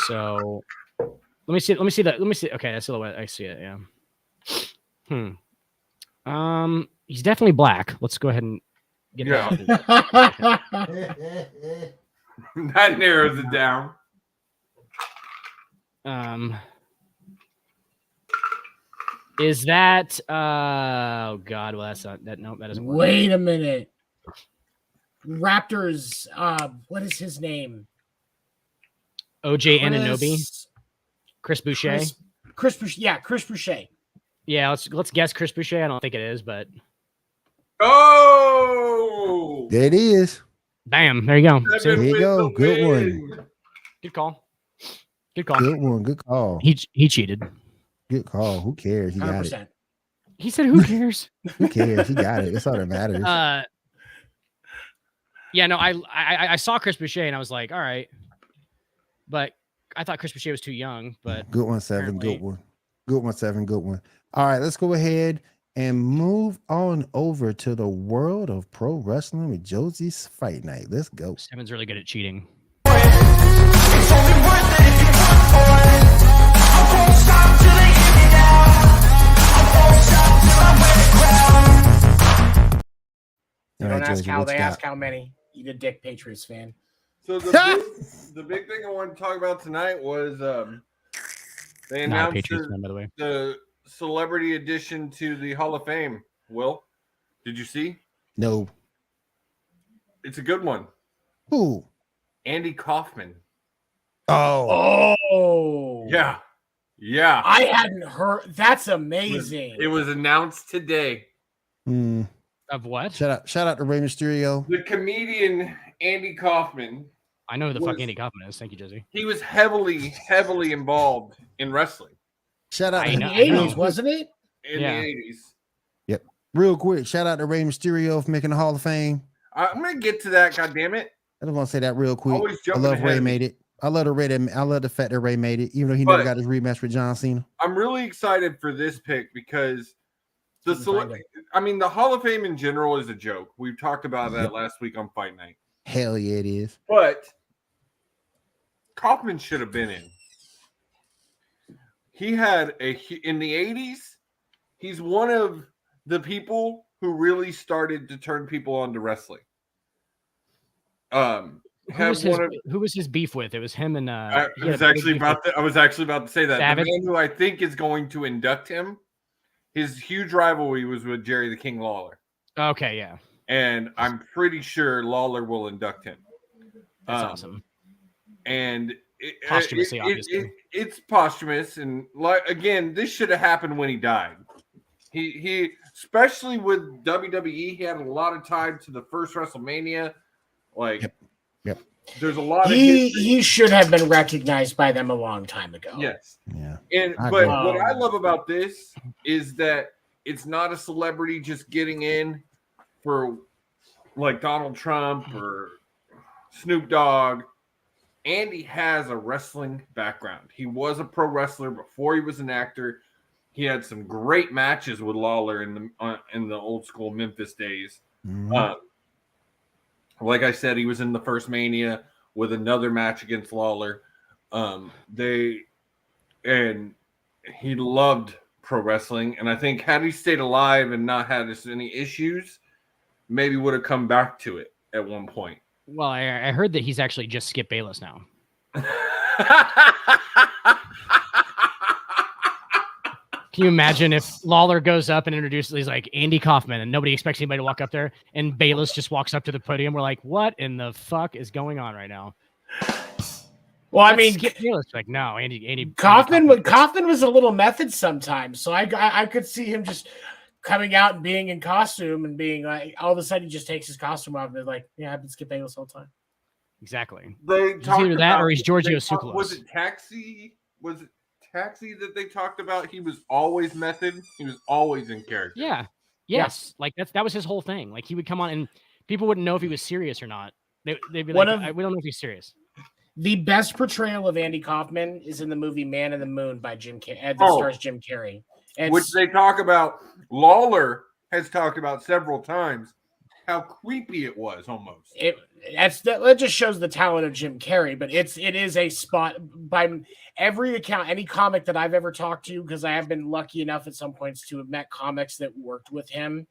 So let me see that. Okay, that's silhouette. I see it. Yeah. He's definitely black. Let's go ahead and get that. That narrows it down. Is that oh god, well that's not that nope, that doesn't work. Wait a minute. Raptors, what is his name? OJ Anunoby, Chris Boucher. Chris Boucher. Yeah, Chris Boucher. Yeah, let's guess Chris Boucher. I don't think it is, but Oh, There it is. bam, there you go. Seven See? There you with go. the Good win. one. Good call. Good call. Good one. Good call. He cheated. Good call. Who cares? He got it. 100%. He said, "Who cares?" Who cares? He got it. That's all that matters. Yeah, no, I saw Chris Boucher and I was like, all right, but I thought Chris Boucher was too young, but Good one, Seven. apparently- Good one. Good one, Seven. Good one. All right, let's go ahead and move on over to the world of pro wrestling with Josie's Fight Night. Let's go. Seven's really good at cheating. All Don't right, ask Josie, how, what they you ask got? how many. Eat a dick, Patriots fan. So the big thing I wanted to talk about tonight was they Not a announced Patriots fan, by the way. the celebrity addition to the Hall of Fame. Will, did you see? No. It's a good one. Who? Andy Kaufman. Oh. Oh. Yeah. Yeah. I hadn't heard. That's amazing. It was announced today. Hmm. Of what? Shout out to Rey Mysterio. The comedian Andy Kaufman, I know who the fuck was- Andy Kaufman is. Thank you, Josie. he was heavily involved in wrestling Shout out I to in know- the I know. 80s, wasn't it? in Yeah. the 80s. real quick. Shout out to Rey Mysterio for making the Hall of Fame. I'm going to get to that, goddammit. I just want to say that real quick. Always I jumping love ahead Ray of me. made it. I love the fact that Ray made it, even though he never But- got his rematch with John Cena. I'm really excited for this pick because You can find the Hall of Fame in general is a joke. We've talked about that last week on Fight Night. Hell yeah, it is. But Kaufman should have been in. He had in the 80s, he's one of the people who really started to turn people on to wrestling. Who was his beef with? It was him and I he had was a big actually beef about to, I was actually about to say that. Savage? The man who I think is going to induct him, his huge rivalry was with Jerry the King Lawler. with- Okay, yeah. And I'm pretty sure Lawler will induct him. That's awesome. And Posthumously, obviously. it's posthumous, and like again, this should have happened when he died. He especially with WWE, he had a lot of time to the first WrestleMania. Like, Yep. There's a lot of He should have been recognized by them a long time ago. yes. Yeah. And I but agree. what I love about this is that it's not a celebrity just getting in for like Donald Trump or Snoop Dogg. Andy has a wrestling background. He was a pro wrestler before he was an actor. He had some great matches with Lawler in the old school Memphis days. Mhm. Like I said, he was in the first Mania with another match against Lawler. He loved pro wrestling, and I think had he stayed alive and not had as many issues, maybe would have come back to it at one point. Well, I heard that he's actually just Skip Bayless now. Can you imagine if Lawler goes up and introduces, he's like Andy Kaufman, and nobody expects anybody to walk up there, and Bayless just walks up to the podium. We're like, what in the fuck is going on right now? Well, I That's mean, Skip Bayless. Like, no, Andy Kaufman was a little method sometimes, so I could see him just coming out and being in costume and being like, all of a sudden he just takes his costume off and is like, yeah, I've been Skip Bayless all the time. Exactly. They He's talked either that about- or he's Giorgio they talked- Tsoukalos. Was it Taxi? Was it Taxi that they talked about? He was always method. He was always in character. Yeah. Yes. Like that was his whole thing. Like he would come on and people wouldn't know if he was serious or not. They'd be One like, of- we don't know if he's serious. The best portrayal of Andy Kaufman is in the movie Man in the Moon by Jim Carrey. That Oh. stars Jim Carrey. And Which they talk about. Lawler has talked about several times how creepy it was almost. that just shows the talent of Jim Carrey, but it is a spot by every account, any comic that I've ever talked to, because I have been lucky enough at some points to have met comics that worked with him,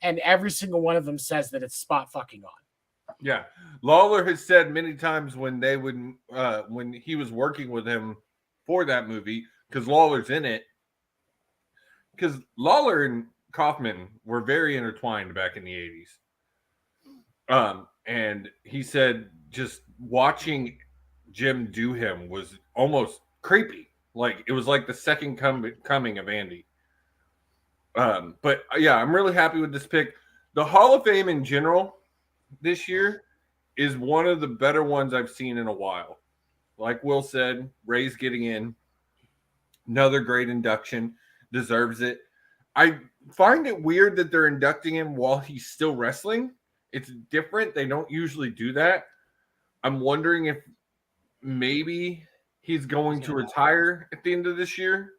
and every single one of them says that it's spot fucking on. Yeah. Lawler has said many times when they would when he was working with him for that movie, because Lawler's in it. Because Lawler and Kaufman were very intertwined back in the 80s. And he said just watching Jim do him was almost creepy. Like it was like the second coming of Andy. But yeah, I'm really happy with this pick. The Hall of Fame in general this year is one of the better ones I've seen in a while. Like Will said, Ray's getting in. Another great induction. Deserves it. I find it weird that they're inducting him while he's still wrestling. It's different. They don't usually do that. I'm wondering if maybe he's going to gonna die. retire at the end of this year.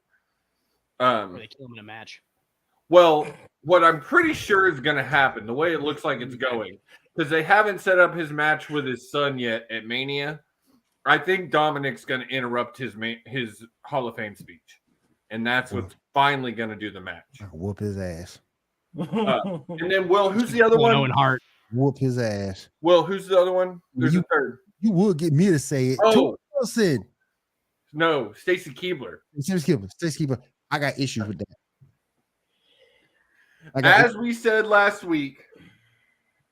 Or they kill him in a match. Well, what I'm pretty sure is going to happen, the way it looks like it's going, because they haven't set up his match with his son yet at Mania. I think Dominic's going to interrupt his Hall of Fame speech, and that's what's finally going to do the match. Whoop his ass. And then, Will, who's the other one? Owen Hart. Whoop his ass. Will, who's the other one? There's a third. You would get me to say it. Oh. Tori Wilson. No, Stacy Keibler. Stacy Keibler. I got issues with that. As we said last week,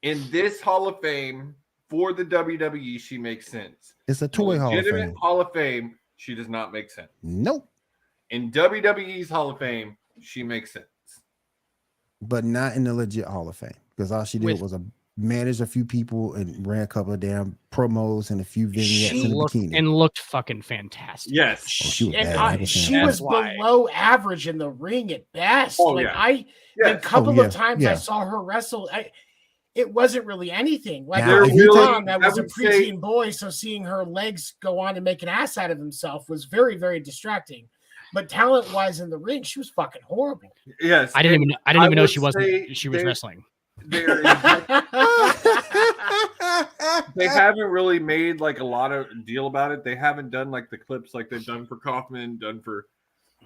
in this Hall of Fame for the WWE, she makes sense. It's a toy Hall of Legitimate Fame. Hall of Fame, she does not make sense. Nope. In WWE's Hall of Fame, she makes sense. But not in the legit Hall of Fame. Because all she did was manage a few people and ran a couple of damn promos and a few vignettes in the bikini. And looked fucking fantastic. Yes. She was And bad. she was below average in the ring at best. Oh, like yeah. the couple of times I saw her wrestle, it wasn't really anything. Like I was a preteen boy, so seeing her legs go on and make an ass out of himself was very, very distracting. But talent-wise in the ring, she was fucking horrible. Yes, I didn't even know she was wrestling. They haven't really made like a lot of deal about it. They haven't done like the clips like they've done for Kaufman, done for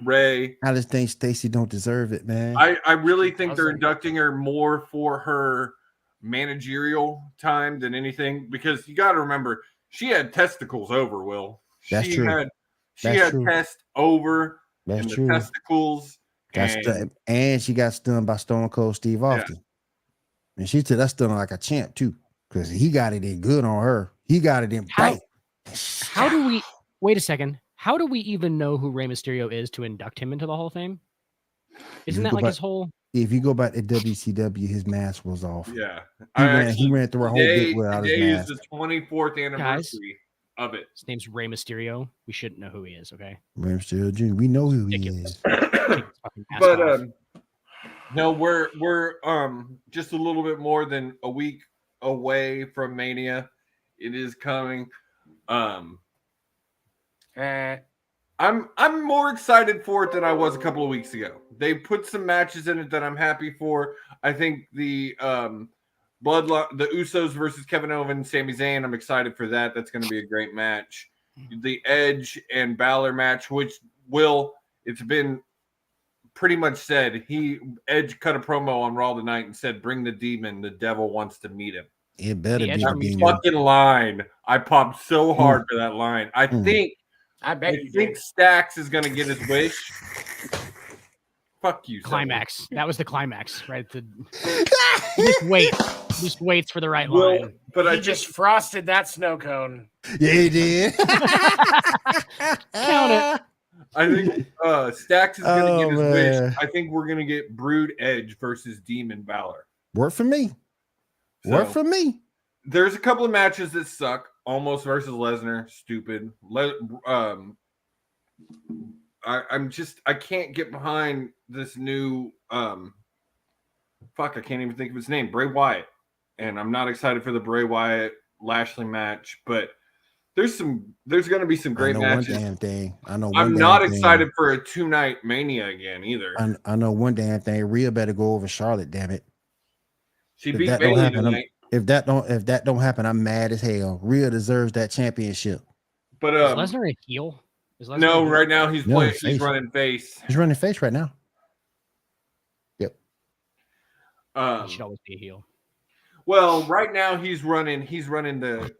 Ray. I just think Stacy don't deserve it, man. I really think they're inducting her more for her managerial time than anything, because you got to remember she had testicles over. Will That's she true. She had test over That's in true. the testicles. And she got stunned by Stone Cold Steve Austin. And she said that's stunned like a champ too, because he got it in good on her. He got it in bang. How do we wait a second? How do we even know who Rey Mysterio is to induct him into the Hall of Fame? Isn't that like his whole? If you go back to WCW, his mask was off. Yeah, he ran through a whole bit without his mask. Today is the 24th anniversary of it. His name's Rey Mysterio. We shouldn't know who he is, okay? Rey Mysterio Jr. We know who he is. But no, we're just a little bit more than a week away from Mania. It is coming. I'm more excited for it than I was a couple of weeks ago. They put some matches in it that I'm happy for. I think the the Usos versus Kevin Owens, Sami Zayn, I'm excited for that. That's going to be a great match. The Edge and Balor match, which it's been pretty much said. Edge cut a promo on Raw tonight and said, "Bring the demon. The devil wants to meet him." It better be that the fucking line. I popped so hard for that line. I think Stacks is going to get his wish. Fuck you. Climax. That was the climax, right? Just waits for the right line. But I just frosted that snow cone. Yeah, he did. Count it. I think Stacks is going to get his wish. I think we're going to get Brood Edge versus Demon Balor. Work for me. Work for me. There's a couple of matches that suck. Almost versus Lesnar, stupid. I can't get behind this new I can't even think of his name, Bray Wyatt. And I'm not excited for the Bray Wyatt Lashley match, but there's going to be some great matches. One damn thing. I'm not excited for a 2-night Mania again either. I know one damn thing. Rhea better go over Charlotte, damn it. She beat Bayley tonight. If that don't happen, I'm mad as hell. Rhea deserves that championship. But is Lesnar a heel? No, right now he's playing. He's running face. He's running face right now. Yep. He should always be a heel. Well, right now he's running the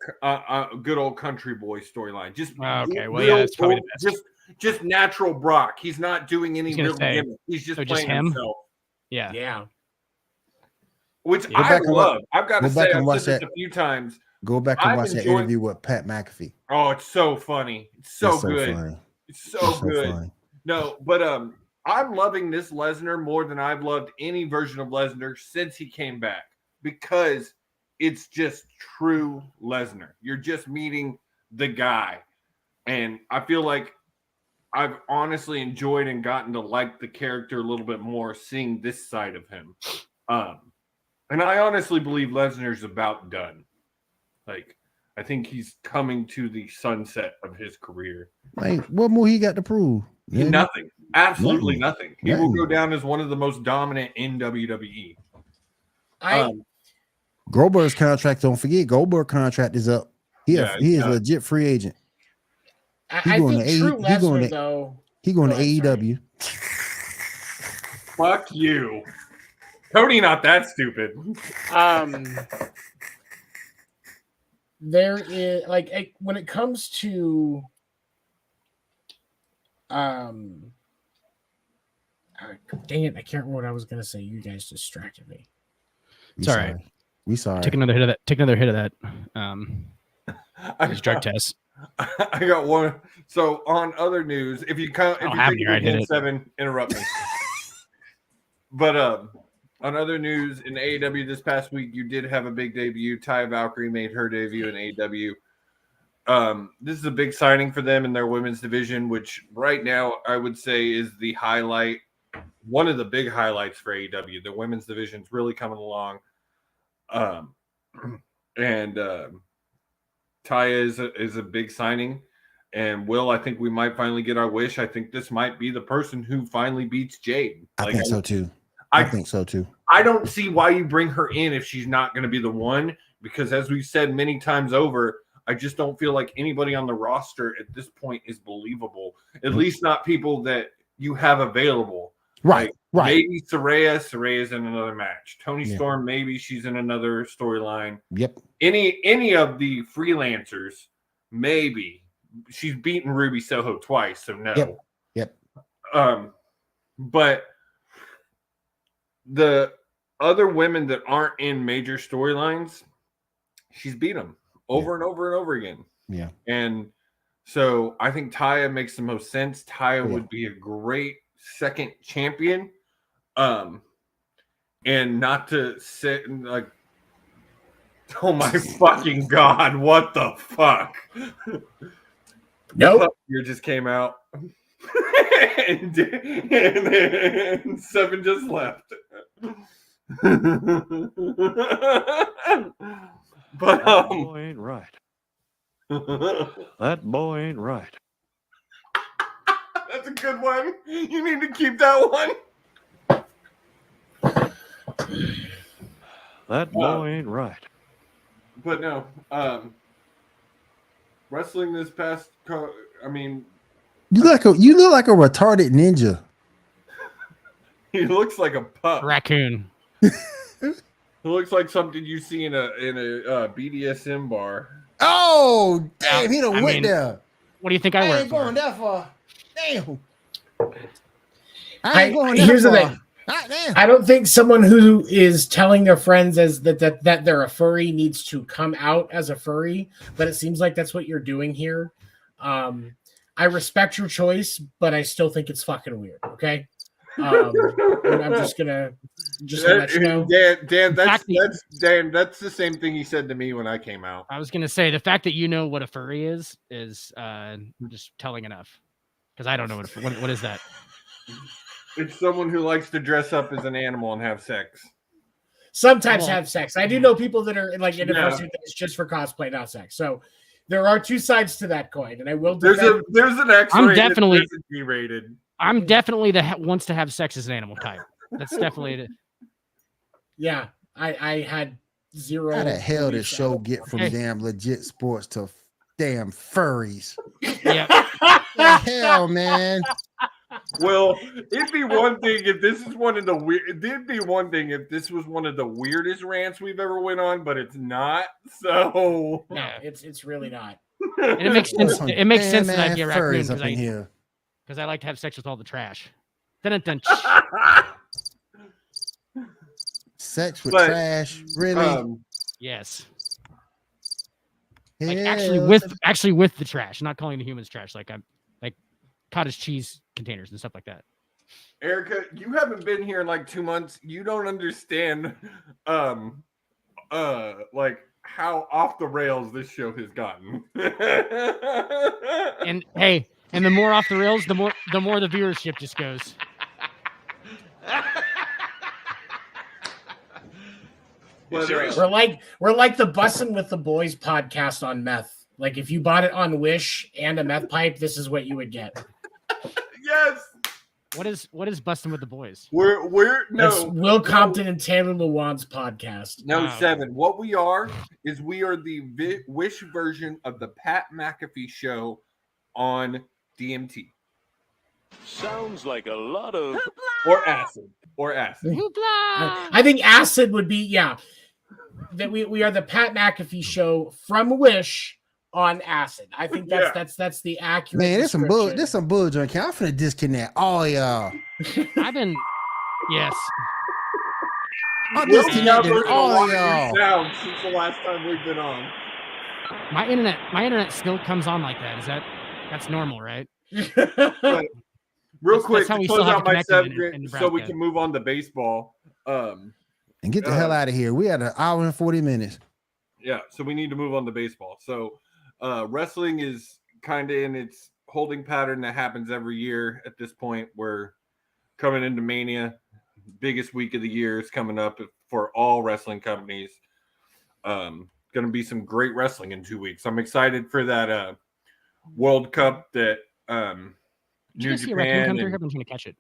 good old country boy storyline. Just it's probably the best. Just natural Brock. He's not doing any real gimmick. He's just playing himself. Yeah. Which I love. I've got to say, I've listened to this a few times. Go back and watch that interview with Pat McAfee. Oh, it's so funny. It's so good. Funny. It's so good. Funny. No, but I'm loving this Lesnar more than I've loved any version of Lesnar since he came back, because it's just true Lesnar. You're just meeting the guy. And I feel like I've honestly enjoyed and gotten to like the character a little bit more seeing this side of him. And I honestly believe Lesnar's about done. Like, I think he's coming to the sunset of his career. Like, what more he got to prove? Nothing. Absolutely nothing. He will Nothing. go down as one of the most dominant in WWE. Goldberg's contract, don't forget, Goldberg contract is up. He is a legit free agent. I think True Lesnar, though. He going to AEW. Fuck you. Cody, not that stupid. There is when it comes to dang it, I can't remember what I was gonna say. You guys distracted me. It's all right. We sorry. Take another hit of that. Take another hit of that. These drug tests. I got one. So on other news, if you count, if you take it 7, interrupt me. But on other news in AEW this past week, you did have a big debut. Taya Valkyrie made her debut in AEW. This is a big signing for them in their women's division, which right now I would say is the highlight, one of the big highlights for AEW. The women's division is really coming along. Taya is a big signing. And Will, I think we might finally get our wish. I think this might be the person who finally beats Jade. I think so too. I think so too. I don't see why you bring her in if she's not going to be the one, because as we've said many times over, I just don't feel like anybody on the roster at this point is believable. At least not people that you have available. Right. Maybe Saraya's in another match. Toni Storm, maybe she's in another storyline. Yep. Any of the freelancers, maybe. She's beaten Ruby Soho twice, so no. Yep. But the other women that aren't in major storylines, she's beat them over and over and over again. Yeah. And so I think Taya makes the most sense. Taya would be a great second champion. And not to sit and like, oh my fucking God, what the fuck? Nope. You just came out. and 7 just left. But that boy ain't right. That boy ain't right. That's a good one. You need to keep that one. That boy ain't right. But no, wrestling this past, I mean, you look like a retarded ninja. He looks like a pup. Raccoon. He looks like something you see in a BDSM bar. Oh, damn! He done went there. What do you think I work ain't for? Going that far. Damn. I ain't going that Here's far. the thing. I don't think someone who is telling their friends as that they're a furry needs to come out as a furry, but it seems like that's what you're doing here. I respect your choice, but I still think it's fucking weird. Okay. I'm just gonna let you know. Dan, that's the same thing he said to me when I came out. I was gonna say the fact that you know what a furry is just telling enough, because I don't know what is that. It's someone who likes to dress up as an animal and have sex. Sometimes have sex. I do know people that are like in the person that's just for cosplay, not sex. So there are two sides to that coin, and I will. There's an X-rated. I'm definitely there's a G-rated. I'm definitely wants to have sex as an animal type. That's definitely it. Yeah, I had zero. How the hell did show get from damn legit sports to damn furries? Yeah. The hell, man. Well, it'd be one thing if this is one of the weird. It'd be one thing if this was one of the weirdest rants we've ever went on, but it's not. So no, it's really not. And it makes sense. It makes sense that I'd be a raccoon because I like to have sex with all the trash. Dun-dun-dun. Sex with trash, really? Yes. Like actually with the trash, not calling the humans trash. Like I'm like cottage cheese containers and stuff like that. Erica, you haven't been here in like 2 months. You don't understand like how off the rails this show has gotten. And hey, and the more off the rails, the more the viewership just goes. But, We're like the Bussin' with the Boys podcast on meth. Like if you bought it on Wish and a meth pipe, this is what you would get. yes. What is busting with the boys? That's Will Compton and Taylor Lewan's podcast. No, Wow. 7. What we are is we are the Wish version of the Pat McAfee show on DMT. Sounds like a lot of Or acid. I think acid would be that we are the Pat McAfee show from Wish on acid. I think that's the accurate. Man, there's some bull. description. There's some bull drinking. I'm finna disconnect all y'all. Yes. I'm We'll disconnecting never all know y'all. sound since the last time we've been on. My internet still comes on like that. That's normal, right? But real That's quick, how to we close still have out my it connected in segment so we Nebraska. can move on to baseball. And get the hell out of here. We had an hour and 40 minutes. Yeah, so we need to move on to baseball. So wrestling is kind of in its holding pattern that happens every year at this point. We're coming into Mania. Biggest week of the year is coming up for all wrestling companies. Going to be some great wrestling in 2 weeks. I'm excited for that World Cup that Did you New guys see a raccoon come Japan. through? I'm trying to catch it.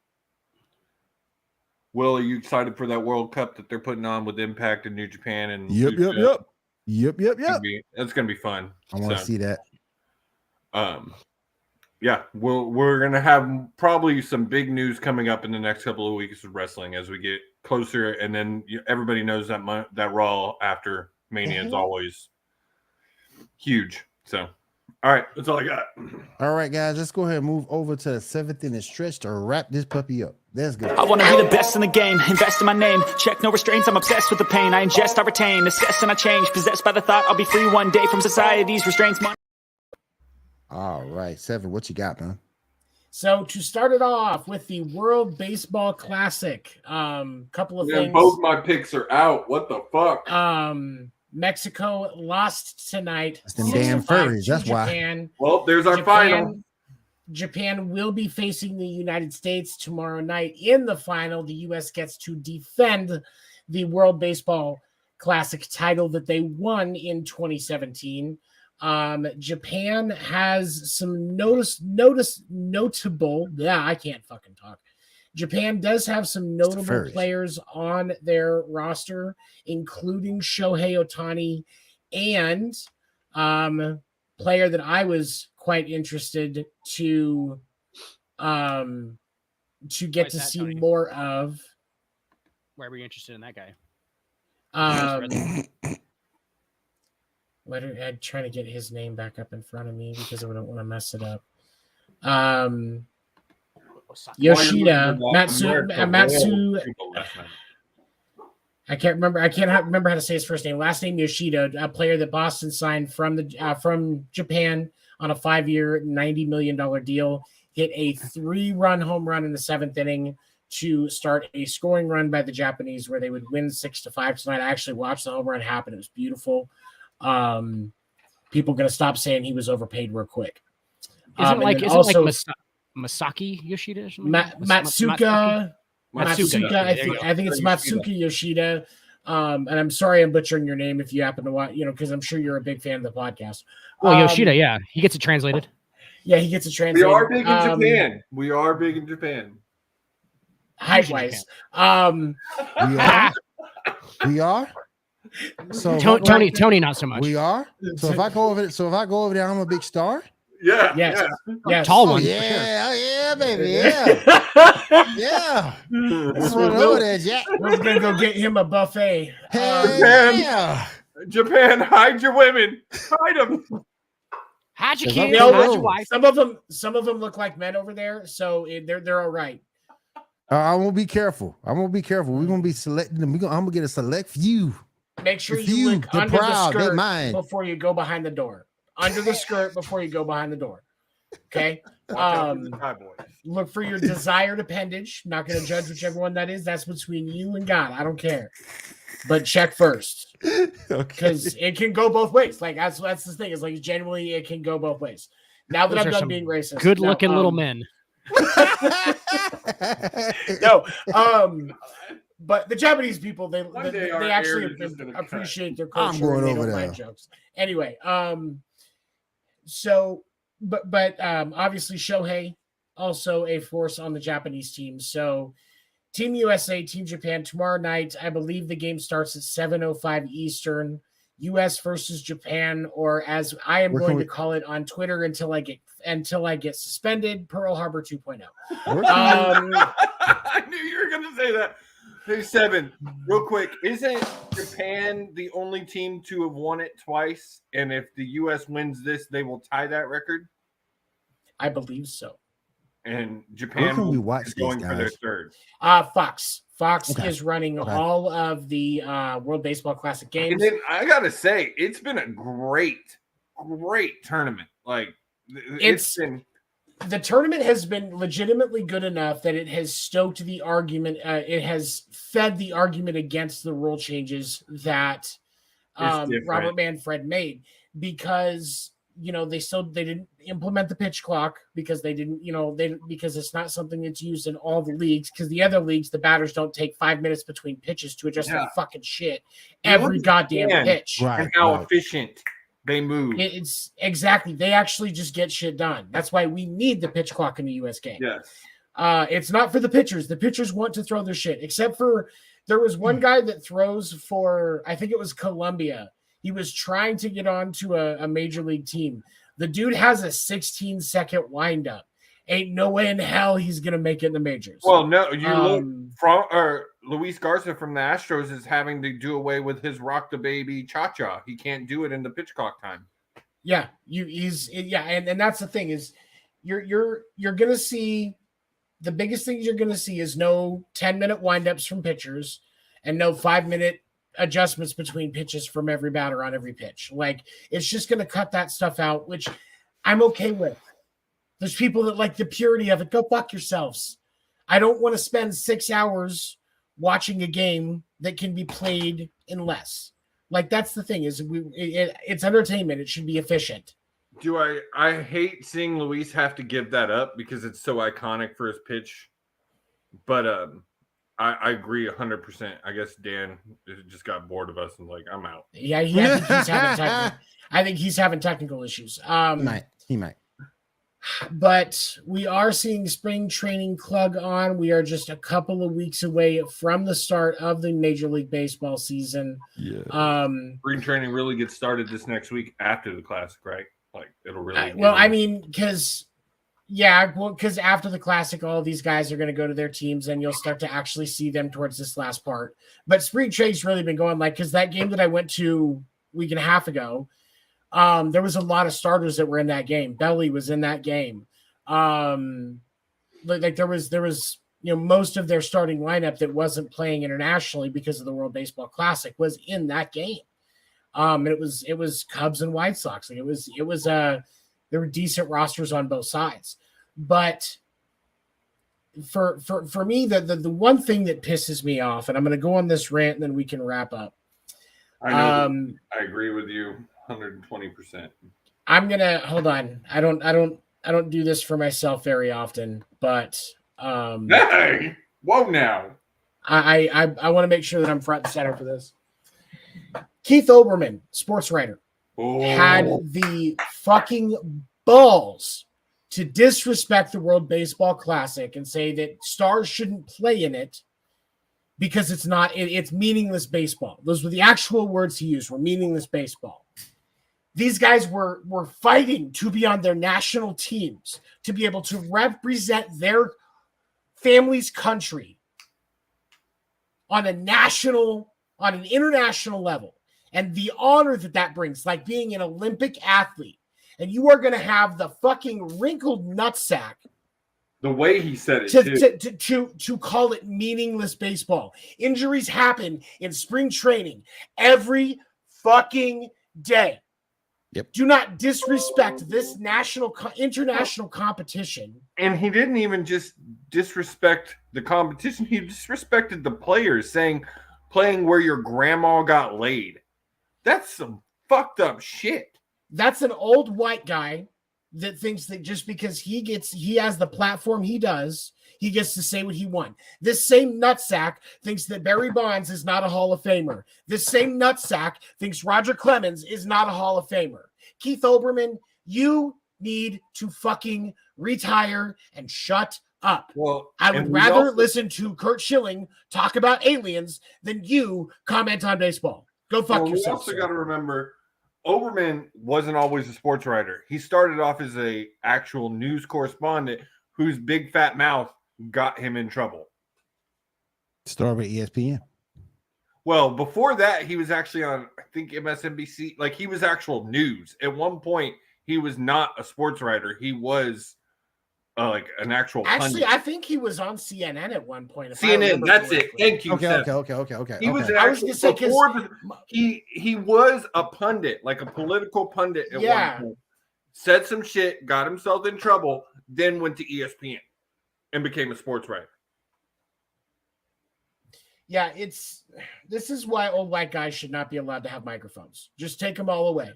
Will, are you excited for that World Cup that they're putting on with Impact and New Japan? And Yep. That's gonna be fun. I want to So, see that. Yeah, we're gonna have probably some big news coming up in the next couple of weeks with wrestling as we get closer, and then everybody knows that Raw after Mania is always huge. So, all right, that's all I got. All right, guys, let's go ahead and move over to the 7th inning stretch to wrap this puppy up. Let's go. I wanna be the best in the game, invest in my name. Check no restraints, I'm obsessed with the pain. I ingest, I retain, assess and I change. Possessed by the thought I'll be free one day from society's restraints. All right, 7, what you got, man? So to start it off with the World Baseball Classic, couple of Man, things. both my picks are out. What the fuck? Mexico lost tonight. That's them damn 6-5 furries, to that's why. Japan. Well, there's our final. Japan will be facing the United States tomorrow night in the final. The U.S. gets to defend the World Baseball Classic title that they won in 2017. Japan has some notable. Yeah, I can't fucking talk. Japan does have some notable furries. players on their roster, including Shohei Ohtani and player that I was quite interested to get to see Tony? more of. Why were you interested in that guy? I'm trying to get his name back up in front of me because I don't want to mess it up. Yoshida, Matsu. I can't remember. I can't remember how to say his first name. Last name Yoshida, a player that Boston signed from Japan on a 5-year, $90 million deal. Hit a 3-run home run in the 7th inning to start a scoring run by the Japanese, where they would win 6-5 tonight. I actually watched the home run happen. It was beautiful. People gonna stop saying he was overpaid real quick. Isn't like Masaki Yoshida or something? Matsuka. Matsuka. I think it's Matsuka Yoshida. And I'm sorry I'm butchering your name if you happen to watch, because I'm sure you're a big fan of the podcast. Well, Yoshida, yeah, he gets it translated. Yeah, he gets it translated. We are big in Japan. We are big in Japan. Height-wise. We are. So Tony, not so much. We are. So if I go over there, I'm a big star. Yeah. Yes. Yes. Tall Oh one. yeah, For sure. oh yeah, baby, yeah, yeah. That's what over there, Jack. We're gonna go get him a buffet. Hell yeah. Japan, hide your women. Hide them. How'd you If kill? I'm- No, How'd your wife? some of them look like men over there, so they're all right. I'm gonna be careful. We're gonna be selecting them. I'm gonna get a select few. Make sure The you few, look the under proud, the they skirt mine. before you go behind the door. Under the skirt before you go behind the door. Okay. Watch out for the Thai boys. Look for your desired appendage. Not going to judge whichever one that is. That's between you and God. I don't care. But check first, Okay. because it can go both ways. Like that's the thing. Is like generally it can go both ways. Now that Those I'm are done some being racist, Good-looking now, little men. No, But the Japanese people, they day our actually air is just gonna appreciate their I'm culture. going and they over don't mind there. jokes. Anyway, so but obviously Shohei also a force on the Japanese team. So Team USA, Team Japan tomorrow night. I believe the game starts at 7:05 Eastern. US versus Japan, or as I am going to call it on Twitter until I get suspended, Pearl Harbor 2.0. I knew you were going to say that. Hey, Seven, real quick. Isn't Japan the only team to have won it twice? And if the U.S. wins this, they will tie that record? I believe so. And Where Japan can we will watch is these going for their guys? third. Fox. Fox Okay. is running Okay. all of the World Baseball Classic games. And then I got to say, it's been a great tournament. Like, it's been... The tournament has been legitimately good enough that it has stoked the argument. It has fed the argument against the rule changes that Robert Manfred made, because they didn't implement the pitch clock because because it's not something that's used in all the leagues, because the other leagues, the batters don't take 5 minutes between pitches to adjust their fucking shit every goddamn pitch. Right, and how efficient they move. It's exactly, they actually just get shit done. That's why we need the pitch clock in the US game. Yes. It's not for the pitchers. The pitchers want to throw their shit, except for there was one guy that throws for, I think it was Colombia. He was trying to get onto a major league team. The dude has a 16-second windup. Ain't no way in hell he's gonna make it in the majors. Well, no, Luis Garza from the Astros is having to do away with his rock the baby cha-cha. He can't do it in the pitch clock time. Yeah, and that's the thing is you're gonna see, the biggest things you're gonna see is no 10-minute windups from pitchers and no 5-minute adjustments between pitches from every batter on every pitch. Like, it's just going to cut that stuff out, which I'm okay with. There's people that like the purity of it. Go fuck yourselves. I don't want to spend 6 hours watching a game that can be played in less. Like, that's the thing is it's entertainment. It should be efficient. I hate seeing Luis have to give that up because it's so iconic for his pitch. But I agree 100%. I guess Dan just got bored of us and like, I'm out. Yeah, I think he's having technical issues. He might. But we are seeing spring training plug on. We are just a couple of weeks away from the start of the Major League Baseball season. Yeah. Spring training really gets started this next week after the Classic, right? Like, it'll really. Because after the Classic, all these guys are going to go to their teams, and you'll start to actually see them towards this last part. But spring training's really been going, like, because that game that I went to a week and a half ago, there was a lot of starters that were in that game. Belly was in that game. Like there was most of their starting lineup that wasn't playing internationally because of the World Baseball Classic was in that game. And it was Cubs and White Sox. Like there were decent rosters on both sides. But for me, the one thing that pisses me off, and I'm going to go on this rant and then we can wrap up. I agree with you 120%. I'm going to hold on. I don't do this for myself very often, but hey, whoa now. I want to make sure that I'm front and center for this. Keith Olbermann, sports writer, had the fucking balls to disrespect the World Baseball Classic and say that stars shouldn't play in it because it's meaningless baseball. Those were the actual words he used, were meaningless baseball. These guys were fighting to be on their national teams, to be able to represent their family's country on an international level. And the honor that brings, like being an Olympic athlete, and you are going to have the fucking wrinkled nutsack. The way he said it, to call it meaningless baseball. Injuries happen in spring training every fucking day. Yep. Do not disrespect this international competition. And he didn't even just disrespect the competition. He disrespected the players, saying playing where your grandma got laid. That's some fucked up shit. That's an old white guy that thinks that just because he has the platform he does, he gets to say what he wants. This same nutsack thinks that Barry Bonds is not a Hall of Famer. This same nutsack thinks Roger Clemens is not a Hall of Famer. Keith Olbermann, you need to fucking retire and shut up. Well, I would and we rather also- listen to Kurt Schilling talk about aliens than you comment on baseball. Go fuck well, yourself. We also sir. got to remember, Oberman wasn't always a sports writer. He started off as a actual news correspondent whose big fat mouth got him in trouble. Started with ESPN. Well, before that, he was actually on, I think, MSNBC. Like, he was actual news. At one point, he was not a sports writer. He was like an actual Actually, pundit. I think he was on CNN at one point. if I CNN, remember that's it. correctly. Thank you, Okay. Seth. Okay. He was okay. an I was actual, gonna say, 'cause before he was a pundit, like a political pundit at Yeah. one point. Said some shit, got himself in trouble, then went to ESPN and became a sports writer. Yeah, this is why old white guys should not be allowed to have microphones. Just take them all away.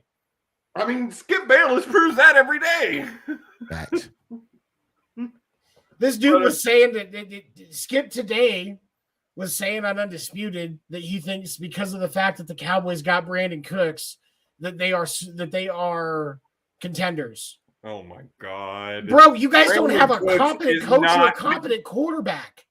I mean, Skip Bayless proves that every day. Facts. This dude was saying that Skip today was saying on Undisputed that he thinks because of the fact that the Cowboys got Brandon Cooks that they are contenders. Oh my god, Bro, you guys Brandon don't have a Cooks competent is coach or a not- competent quarterback.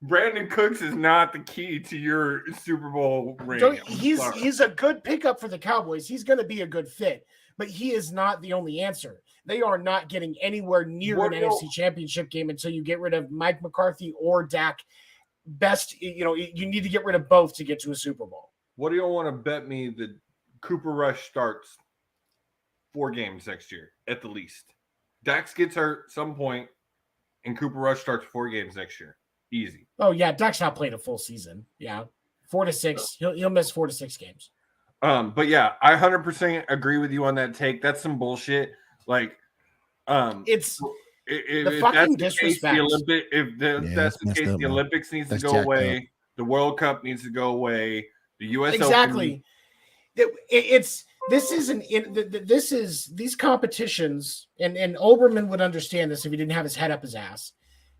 Brandon Cooks is not the key to your Super Bowl ring. I'm sorry. He's a good pickup for the Cowboys. He's going to be a good fit, but he is not the only answer. They are not getting anywhere near What an do you- NFC Championship game until you get rid of Mike McCarthy or Dak. You need to get rid of both to get to a Super Bowl. What do you want to bet me that Cooper Rush starts 4 games next year at the least? Dax gets hurt at some point, and Cooper Rush starts 4 games next year. Easy. Oh yeah, Dak's not playing a full season. Yeah, 4 to 6. He'll miss 4 to 6 games. But yeah, I 100% agree with you on that take. That's some bullshit. Like, It's if fucking that's the case, disrespect. if that's the messed case, up, the man. Olympics needs That's to go jacked away. The World Cup needs to go away. The U.S. exactly. This is these competitions, and Olbermann would understand this if he didn't have his head up his ass.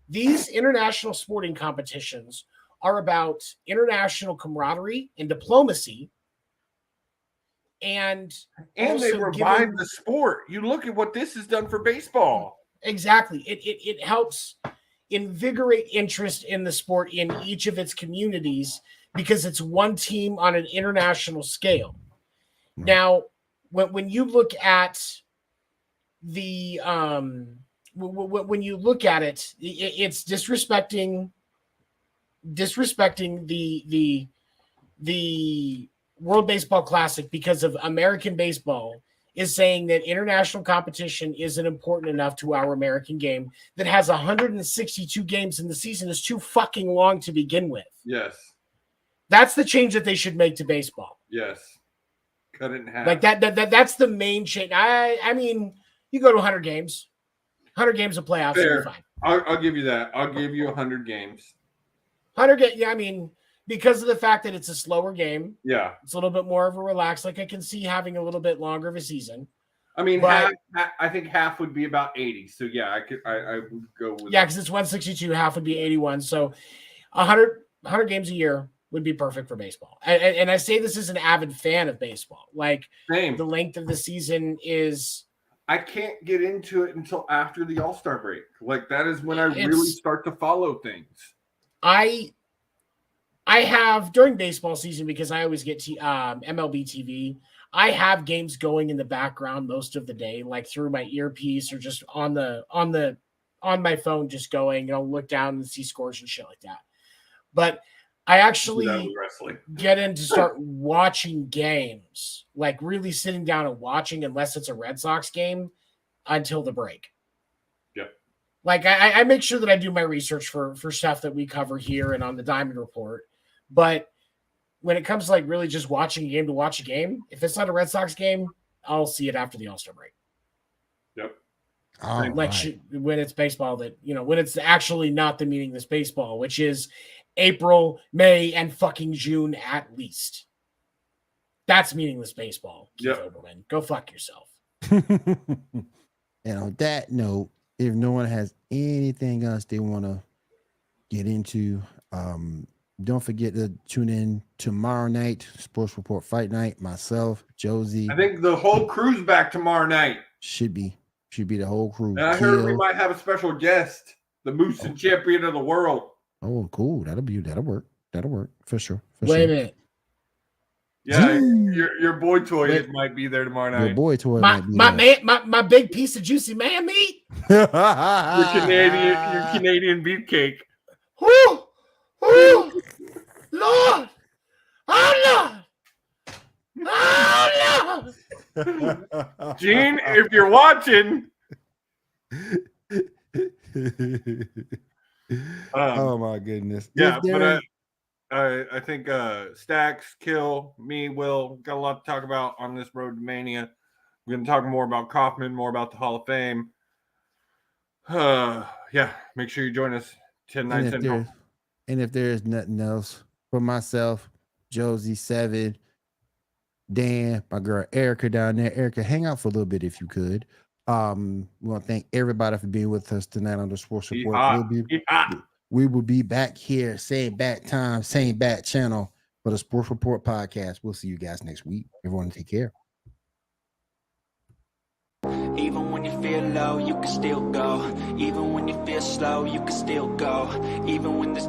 These international sporting competitions are about international camaraderie and diplomacy, and and they also revive giving- the sport. You look at what this has done for baseball. Exactly. It helps invigorate interest in the sport in each of its communities because it's one team on an international scale. Now, when you look at the when you look at it, it's disrespecting the World Baseball Classic because of American baseball is saying that international competition isn't important enough to our American game that has 162 games in the season is too fucking long to begin with. Yes. That's the change that they should make to baseball. Yes. Cut it in half. Like that's the main change. I mean, you go to 100 games. 100 games of playoffs will Fair. be fine. I'll give you that. I'll give you 100 games. 100 games, yeah, I mean, because of the fact that it's a slower game, Yeah. it's a little bit more of a relax. Like I can see having a little bit longer of a season. I mean, But- I think half would be about 80. So yeah, I would go with Yeah, because it's 162, half would be 81. So 100 games a year would be perfect for baseball. And I say this as an avid fan of baseball. Like Same. the length of the season is I can't get into it until after the All-Star break. Like that is when I really It's- start to follow things. I have during baseball season because I always get MLB TV. I have games going in the background most of the day, like through my earpiece or just on my phone, just going. I'll look down and see scores and shit like that. But I Do that actually with wrestling. get in to start watching games, like really sitting down and watching, unless it's a Red Sox game, until the break. Yep. Like I make sure that I do my research for stuff that we cover here and on the Diamond Report. But when it comes to like really just watching a game to watch a game, if it's not a Red Sox game, I'll see it after the All-Star break. Yep. All Like right. when it's baseball when it's actually not the meaningless baseball, which is April, May, and fucking June at least. That's meaningless baseball. Keith Yep. Olbermann. Go fuck yourself. And And on that note, if no one has anything else they want to get into, don't forget to tune in tomorrow night, Sports Report Fight Night. Myself, Josie. I think the whole crew's back tomorrow night. Should be the whole crew. And I heard we might have a special guest, the Moose and champion of the world. Oh, cool. That'll work. That'll work for sure. Wait a minute. Yeah, your boy Toy might be there tomorrow night. Your boy Toy my might be there. my big piece of juicy man meat. Your Canadian beefcake. Whoo! Whoo! Lord! Oh Lord! Oh Lord! Gene, if you're watching. Oh my goodness. Yeah, but I think Stacks, Kill, me, Will, got a lot to talk about on this road to Mania. We're going to talk more about Kaufman, more about the Hall of Fame. Yeah, make sure you join us 10 nights in. And if there's nothing else, for myself, Josie, Seven, Dan, my girl Erica down there. Erica, hang out for a little bit if you could. We want to thank everybody for being with us tonight on the Sports Report. We will be back here, same bat time, same bat channel for the Sports Report podcast. We'll see you guys next week. Everyone take care. Even when you feel low, you can still go. Even when you feel slow, you can still go. Even when there's